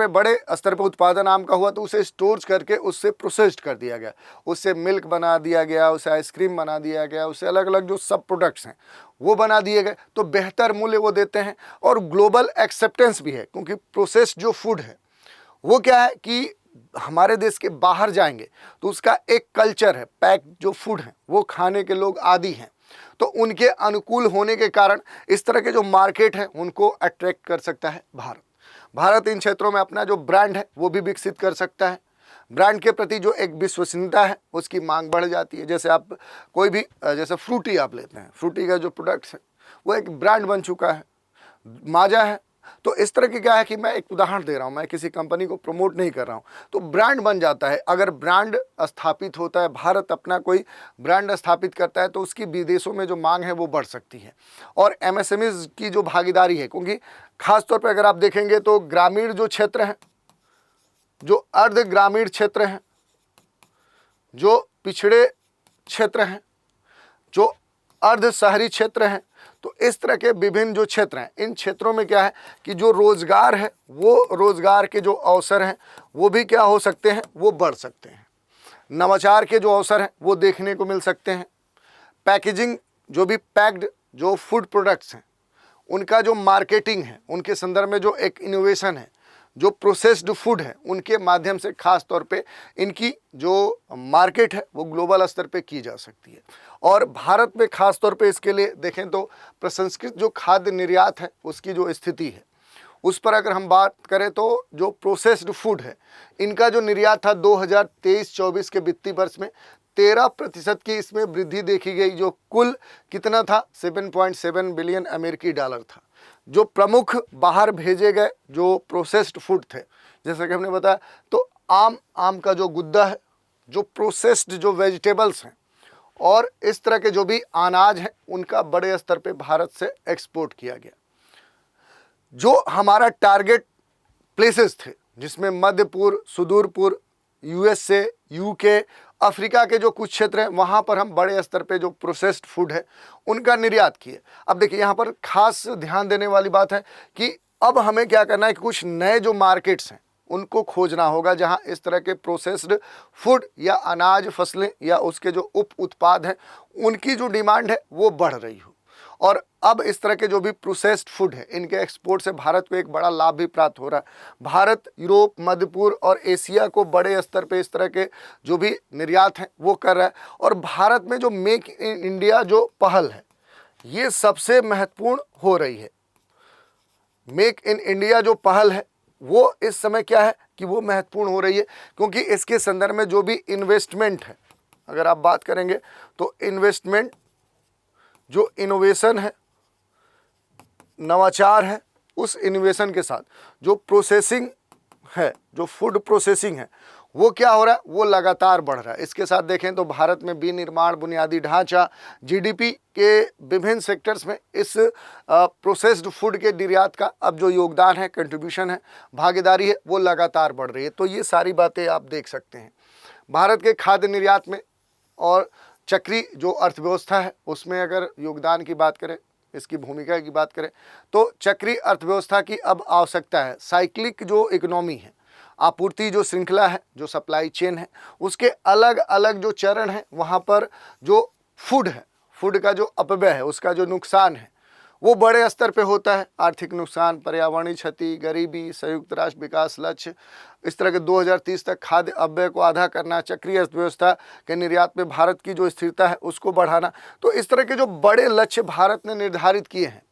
पे उत्पादन आम का हुआ तो उसे स्टोर करके उससे प्रोसेस्ड कर दिया गया, उससे मिल्क बना दिया गया, उसे आइसक्रीम बना दिया गया, उससे अलग अलग जो सब प्रोडक्ट्स हैं वो बना दिए गए। तो बेहतर मूल्य वो देते हैं और ग्लोबल एक्सेप्टेंस भी है, क्योंकि प्रोसेस्ड जो फूड है वो क्या है कि हमारे देश के बाहर जाएंगे तो उसका एक कल्चर है, पैक जो फूड है वो खाने के लोग आदी हैं, तो उनके अनुकूल होने के कारण इस तरह के जो मार्केट हैं उनको अट्रैक्ट कर सकता है भारत इन क्षेत्रों में अपना जो ब्रांड है वो भी विकसित कर सकता है। ब्रांड के प्रति जो एक विश्वसनीयता है उसकी मांग बढ़ जाती है। जैसे आप कोई भी जैसे फ्रूटी आप लेते हैं, फ्रूटी का जो प्रोडक्ट्स है वो एक ब्रांड बन चुका है, माजा है। तो इस तरह की क्या है कि मैं एक उदाहरण दे रहा हूँ, मैं किसी कंपनी को प्रमोट नहीं कर रहा हूँ, तो ब्रांड बन जाता है। अगर ब्रांड स्थापित होता है, भारत अपना कोई ब्रांड स्थापित करता है तो उसकी विदेशों में जो मांग है वो बढ़ सकती है। और एमएसएमईज की जो भागीदारी है, क्योंकि खासतौर पर अगर आप देखेंगे तो ग्रामीण जो क्षेत्र हैं, जो अर्ध ग्रामीण क्षेत्र हैं, जो पिछड़े क्षेत्र हैं, जो अर्ध शहरी क्षेत्र हैं, तो इस तरह के विभिन्न जो क्षेत्र हैं, इन क्षेत्रों में क्या है कि जो रोजगार है वो रोजगार के जो अवसर हैं वो भी क्या हो सकते हैं, वो बढ़ सकते हैं। नवाचार के जो अवसर हैं वो देखने को मिल सकते हैं। पैकेजिंग जो भी पैक्ड जो फूड प्रोडक्ट्स हैं उनका जो मार्केटिंग है, उनके संदर्भ में जो एक इनोवेशन है, जो प्रोसेस्ड फूड है उनके माध्यम से खास तौर पे इनकी जो मार्केट है वो ग्लोबल स्तर पे की जा सकती है। और भारत में खास तौर पे इसके लिए देखें तो प्रसंस्कृत जो खाद्य निर्यात है उसकी जो स्थिति है उस पर अगर हम बात करें तो जो प्रोसेस्ड फूड है इनका जो निर्यात था 2023-24 के वित्तीय वर्ष में 13% की इसमें वृद्धि देखी गई, जो कुल कितना था 7.7 बिलियन अमेरिकी डॉलर था। जो प्रमुख बाहर भेजे गए जो प्रोसेस्ड फूड थे, जैसे कि हमने बताया, तो आम का जो गुद्दा है, जो प्रोसेस्ड जो वेजिटेबल्स हैं और इस तरह के जो भी अनाज हैं उनका बड़े स्तर पे भारत से एक्सपोर्ट किया गया। जो हमारा टारगेट प्लेसेस थे जिसमें मध्य पूर्व, सुदूर पूर्व, यूएसए, यूके, अफ्रीका के जो कुछ क्षेत्र हैं वहाँ पर हम बड़े स्तर पे जो प्रोसेस्ड फूड है उनका निर्यात किए। अब देखिए यहाँ पर खास ध्यान देने वाली बात है कि अब हमें क्या करना है कि कुछ नए जो मार्केट्स हैं उनको खोजना होगा जहाँ इस तरह के प्रोसेस्ड फूड या अनाज फसलें या उसके जो उप उत्पाद हैं उनकी जो डिमांड है वो बढ़ रही हो। और अब इस तरह के जो भी प्रोसेस्ड फूड है इनके एक्सपोर्ट से भारत को एक बड़ा लाभ भी प्राप्त हो रहा है। भारत यूरोप, मध्य पूर्व और एशिया को बड़े स्तर पे इस तरह के जो भी निर्यात हैं वो कर रहा है। और भारत में जो मेक इन इंडिया जो पहल है ये सबसे महत्वपूर्ण हो रही है। मेक इन इंडिया जो पहल है वो इस समय क्या है कि वो महत्वपूर्ण हो रही है, क्योंकि इसके संदर्भ में जो भी इन्वेस्टमेंट है, अगर आप बात करेंगे तो इन्वेस्टमेंट, जो इनोवेशन है, नवाचार है, उस इनोवेशन के साथ जो प्रोसेसिंग है, जो फूड प्रोसेसिंग है वो क्या हो रहा है, वो लगातार बढ़ रहा है। इसके साथ देखें तो भारत में विनिर्माण, बुनियादी ढांचा, जीडीपी के विभिन्न सेक्टर्स में इस प्रोसेस्ड फूड के निर्यात का अब जो योगदान है, कंट्रीब्यूशन है, भागीदारी है, वो लगातार बढ़ रही है। तो ये सारी बातें आप देख सकते हैं। भारत के खाद्य निर्यात में और चक्री जो अर्थव्यवस्था है उसमें अगर योगदान की बात करें, इसकी भूमिका की बात करें, तो चक्री अर्थव्यवस्था की अब आवश्यकता है। साइक्लिक जो इकोनॉमी है, आपूर्ति जो श्रृंखला है, जो सप्लाई चेन है, उसके अलग अलग जो चरण हैं वहाँ पर जो फूड है, फूड का जो अपव्यय है, उसका जो नुकसान है वो बड़े स्तर पे होता है। आर्थिक नुकसान, पर्यावरणीय क्षति, गरीबी, संयुक्त राष्ट्र विकास लक्ष्य, इस तरह के 2030 तक खाद्य अपव्यय को आधा करना, चक्रीय अर्थव्यवस्था के निर्यात में भारत की जो स्थिरता है उसको बढ़ाना। तो इस तरह के जो बड़े लक्ष्य भारत ने निर्धारित किए हैं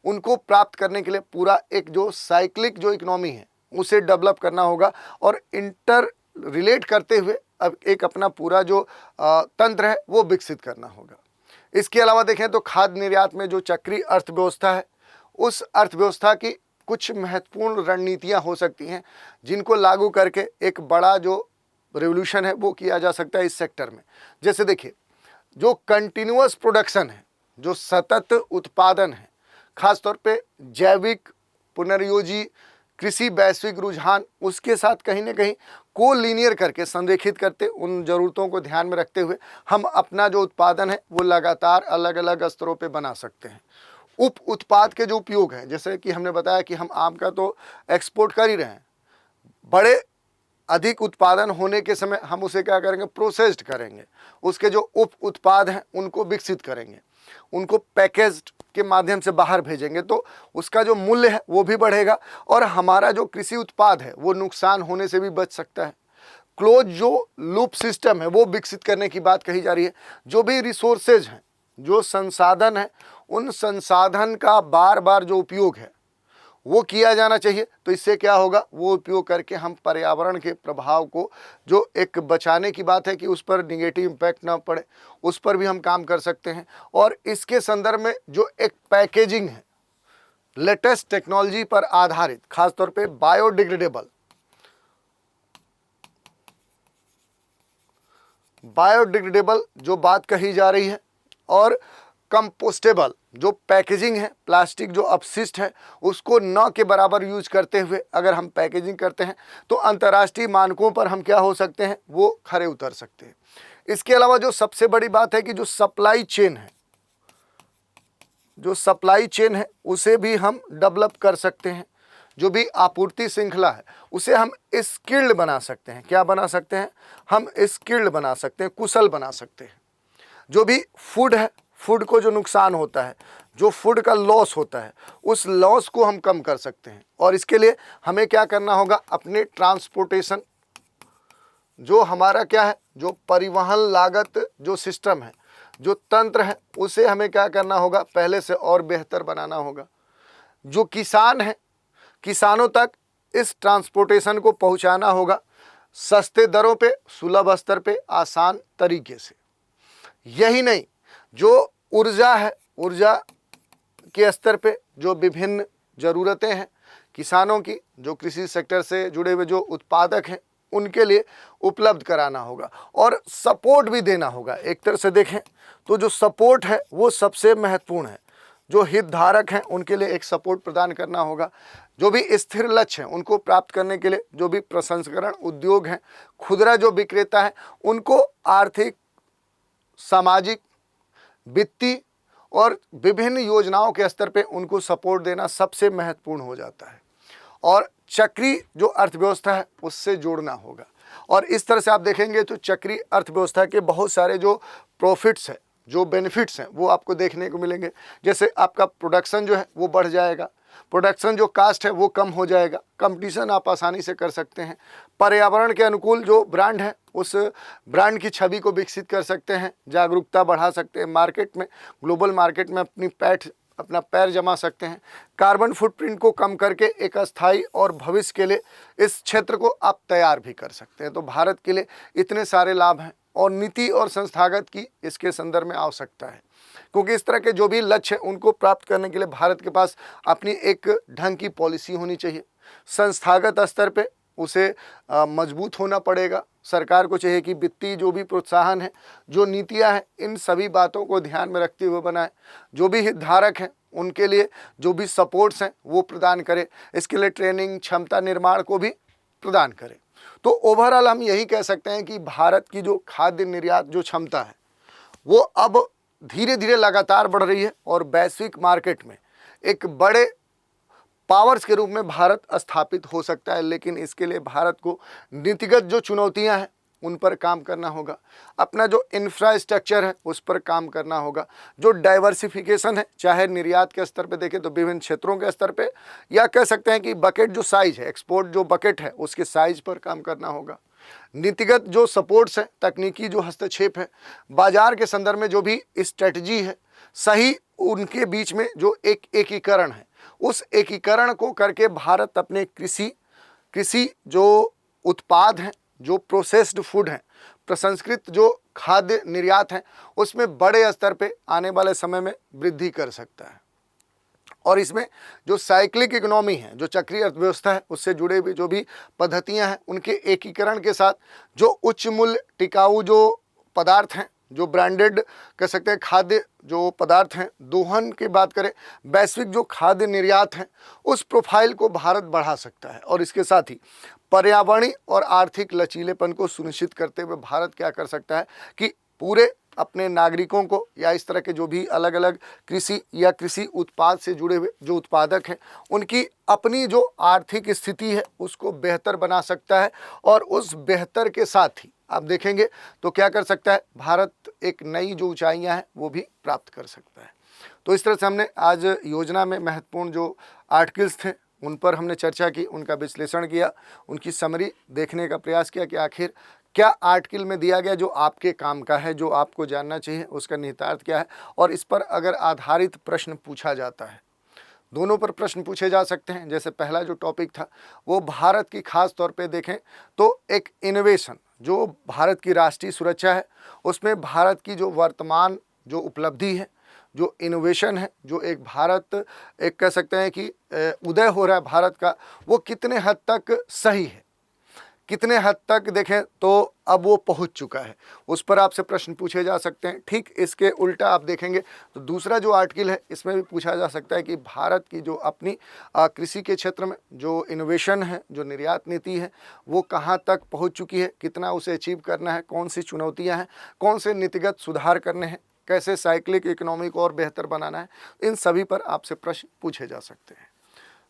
उनको प्राप्त करने के लिए पूरा एक जो साइक्लिक जो इकोनॉमी है उसे डेवलप करना होगा और इंटर रिलेट करते हुए अब एक अपना पूरा जो तंत्र है वो विकसित करना होगा। इसके अलावा देखें तो खाद्य निर्यात में जो चक्री अर्थव्यवस्था है उस अर्थव्यवस्था की कुछ महत्वपूर्ण रणनीतियां हो सकती हैं जिनको लागू करके एक बड़ा जो रेवोल्यूशन है वो किया जा सकता है इस सेक्टर में। जैसे देखिए, जो कंटिन्यूअस प्रोडक्शन है, जो सतत उत्पादन है, खासतौर पे जैविक, पुनर्योजी कृषि वैश्विक रुझान, उसके साथ कहीं ना कहीं को लीनियर करके संरेखित करते, उन ज़रूरतों को ध्यान में रखते हुए हम अपना जो उत्पादन है वो लगातार अलग अलग स्तरों पे बना सकते हैं। उप उत्पाद के जो उपयोग हैं, जैसे कि हमने बताया कि हम आम का तो एक्सपोर्ट कर ही रहे हैं, बड़े अधिक उत्पादन होने के समय हम उसे क्या करेंगे, प्रोसेस्ड करेंगे, उसके जो उप उत्पाद हैं उनको विकसित करेंगे, उनको पैकेज्ड के माध्यम से बाहर भेजेंगे, तो उसका जो मूल्य है वो भी बढ़ेगा और हमारा जो कृषि उत्पाद है वो नुकसान होने से भी बच सकता है। क्लोज जो लूप सिस्टम है वो विकसित करने की बात कही जा रही है। जो भी रिसोर्सेज हैं, जो संसाधन है, उन संसाधन का बार बार जो उपयोग है वो किया जाना चाहिए। तो इससे क्या होगा, वो उपयोग करके हम पर्यावरण के प्रभाव को, जो एक बचाने की बात है कि उस पर निगेटिव इम्पैक्ट ना पड़े, उस पर भी हम काम कर सकते हैं। और इसके संदर्भ में जो एक पैकेजिंग है लेटेस्ट टेक्नोलॉजी पर आधारित, खासतौर पे बायोडिग्रेडेबल जो बात कही जा रही है, और कंपोस्टेबल जो पैकेजिंग है, प्लास्टिक जो अपशिष्ट है उसको न के बराबर यूज करते हुए अगर हम पैकेजिंग करते हैं तो अंतर्राष्ट्रीय मानकों पर हम क्या हो सकते हैं, वो खरे उतर सकते हैं। इसके अलावा जो सबसे बड़ी बात है कि जो सप्लाई चेन है उसे भी हम डेवलप कर सकते हैं। जो भी आपूर्ति श्रृंखला है उसे हम स्किल्ड बना सकते हैं। क्या बना सकते हैं, हम स्किल्ड बना सकते हैं, कुशल बना सकते हैं। जो भी फूड है, फूड को जो नुकसान होता है, जो फूड का लॉस होता है, उस लॉस को हम कम कर सकते हैं। और इसके लिए हमें क्या करना होगा, अपने ट्रांसपोर्टेशन जो हमारा क्या है, जो परिवहन लागत जो सिस्टम है, जो तंत्र है, उसे हमें क्या करना होगा, पहले से और बेहतर बनाना होगा। जो किसान है, किसानों तक इस ट्रांसपोर्टेशन को पहुंचाना होगा सस्ते दरों पे, सुलभ स्तर पे, आसान तरीके से। यही नहीं, जो ऊर्जा है, ऊर्जा के स्तर पे जो विभिन्न ज़रूरतें हैं किसानों की, जो कृषि सेक्टर से जुड़े हुए जो उत्पादक हैं, उनके लिए उपलब्ध कराना होगा और सपोर्ट भी देना होगा। एक तरह से देखें तो जो सपोर्ट है वो सबसे महत्वपूर्ण है। जो हितधारक हैं उनके लिए एक सपोर्ट प्रदान करना होगा। जो भी स्थिर लक्ष्य हैं उनको प्राप्त करने के लिए जो भी प्रसंस्करण उद्योग हैं, खुदरा जो विक्रेता हैं, उनको आर्थिक, सामाजिक, वित्तीय और विभिन्न योजनाओं के स्तर पे उनको सपोर्ट देना सबसे महत्वपूर्ण हो जाता है। और चक्रीय जो अर्थव्यवस्था है उससे जोड़ना होगा। और इस तरह से आप देखेंगे तो चक्रीय अर्थव्यवस्था के बहुत सारे जो प्रॉफिट्स हैं, जो बेनिफिट्स हैं, वो आपको देखने को मिलेंगे। जैसे आपका प्रोडक्शन जो है वो बढ़ जाएगा, प्रोडक्शन जो कास्ट है वो कम हो जाएगा, कंपटीशन आप आसानी से कर सकते हैं, पर्यावरण के अनुकूल जो ब्रांड है उस ब्रांड की छवि को विकसित कर सकते हैं, जागरूकता बढ़ा सकते हैं, मार्केट में, ग्लोबल मार्केट में अपना पैर जमा सकते हैं, कार्बन फुटप्रिंट को कम करके एक अस्थायी और भविष्य के लिए इस क्षेत्र को आप तैयार भी कर सकते हैं। तो भारत के लिए इतने सारे लाभ हैं और नीति और संस्थागत की इसके संदर्भ में आवश्यकता है, क्योंकि इस तरह के जो भी लक्ष्य हैं उनको प्राप्त करने के लिए भारत के पास अपनी एक ढंग की पॉलिसी होनी चाहिए। संस्थागत स्तर पे उसे मजबूत होना पड़ेगा। सरकार को चाहिए कि वित्तीय जो भी प्रोत्साहन है, जो नीतियां हैं, इन सभी बातों को ध्यान में रखते हुए बनाए। जो भी हितधारक हैं उनके लिए जो भी सपोर्ट्स हैं वो प्रदान करे। इसके लिए ट्रेनिंग, क्षमता निर्माण को भी प्रदान करे। तो ओवरऑल हम यही कह सकते हैं कि भारत की जो खाद्य निर्यात जो क्षमता है वो अब धीरे धीरे लगातार बढ़ रही है और वैश्विक मार्केट में एक बड़े पावर्स के रूप में भारत स्थापित हो सकता है। लेकिन इसके लिए भारत को नीतिगत जो चुनौतियां हैं उन पर काम करना होगा, अपना जो इंफ्रास्ट्रक्चर है उस पर काम करना होगा, जो डाइवर्सिफिकेशन है, चाहे निर्यात के स्तर पे देखें तो विभिन्न क्षेत्रों के स्तर पे, या कह सकते हैं कि बकेट जो साइज है, एक्सपोर्ट जो बकेट है उसके साइज पर काम करना होगा। नीतिगत जो सपोर्ट्स हैं, तकनीकी जो हस्तक्षेप है, बाजार के संदर्भ में जो भी स्ट्रेटजी है, सही उनके बीच में जो एक एकीकरण है, उस एकीकरण को करके भारत अपने कृषि जो उत्पाद हैं, जो प्रोसेस्ड फूड हैं, प्रसंस्कृत जो खाद्य निर्यात हैं, उसमें बड़े स्तर पे आने वाले समय में वृद्धि कर सकता है। और इसमें जो साइक्लिक इकोनॉमी है, जो चक्रीय अर्थव्यवस्था है, उससे जुड़े हुए जो भी पद्धतियां हैं उनके एकीकरण के साथ जो उच्च मूल्य टिकाऊ जो पदार्थ हैं, जो ब्रांडेड कह सकते हैं खाद्य जो पदार्थ हैं, दोहन की बात करें, वैश्विक जो खाद्य निर्यात हैं, उस प्रोफाइल को भारत बढ़ा सकता है। और इसके साथ ही पर्यावरणीय और आर्थिक लचीलेपन को सुनिश्चित करते हुए भारत क्या कर सकता है कि पूरे अपने नागरिकों को या इस तरह के जो भी अलग अलग कृषि या कृषि उत्पाद से जुड़े हुए जो उत्पादक हैं उनकी अपनी जो आर्थिक स्थिति है उसको बेहतर बना सकता है। और उस बेहतर के साथ ही आप देखेंगे तो क्या कर सकता है, भारत एक नई जो ऊंचाइयां हैं वो भी प्राप्त कर सकता है। तो इस तरह से हमने आज योजना में महत्वपूर्ण जो आर्टिकल्स थे उन पर हमने चर्चा की, उनका विश्लेषण किया, उनकी समरी देखने का प्रयास किया कि आखिर क्या आर्टिकल में दिया गया जो आपके काम का है, जो आपको जानना चाहिए, उसका निहितार्थ क्या है, और इस पर अगर आधारित प्रश्न पूछा जाता है। दोनों पर प्रश्न पूछे जा सकते हैं। जैसे पहला जो टॉपिक था वो भारत की खास तौर पे देखें तो एक इनोवेशन, जो भारत की राष्ट्रीय सुरक्षा है, उसमें भारत की जो वर्तमान जो उपलब्धि है, जो इनोवेशन है, जो एक भारत एक कह सकते हैं कि उदय हो रहा है भारत का, वो कितने हद तक सही है, कितने हद तक देखें तो अब वो पहुंच चुका है, उस पर आपसे प्रश्न पूछे जा सकते हैं। ठीक इसके उल्टा आप देखेंगे तो दूसरा जो आर्टिकल है इसमें भी पूछा जा सकता है कि भारत की जो अपनी कृषि के क्षेत्र में जो इनोवेशन है, जो निर्यात नीति है, वो कहाँ तक पहुंच चुकी है, कितना उसे अचीव करना है, कौन सी चुनौतियाँ हैं, कौन से नीतिगत सुधार करने हैं, कैसे साइक्लिक इकोनॉमी को और बेहतर बनाना है, इन सभी पर आपसे प्रश्न पूछे जा सकते हैं।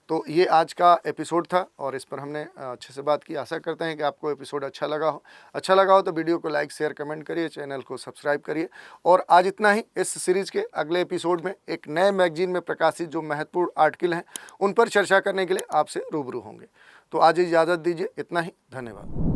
तो ये आज का एपिसोड था और इस पर हमने अच्छे से बात की। आशा करते हैं कि आपको एपिसोड अच्छा लगा हो तो वीडियो को लाइक शेयर कमेंट करिए, चैनल को सब्सक्राइब करिए। और आज इतना ही। इस सीरीज़ के अगले एपिसोड में एक नए मैगजीन में प्रकाशित जो महत्वपूर्ण आर्टिकल हैं उन पर चर्चा करने के लिए आपसे रूबरू होंगे। तो आज इजाज़त दीजिए, इतना ही। धन्यवाद।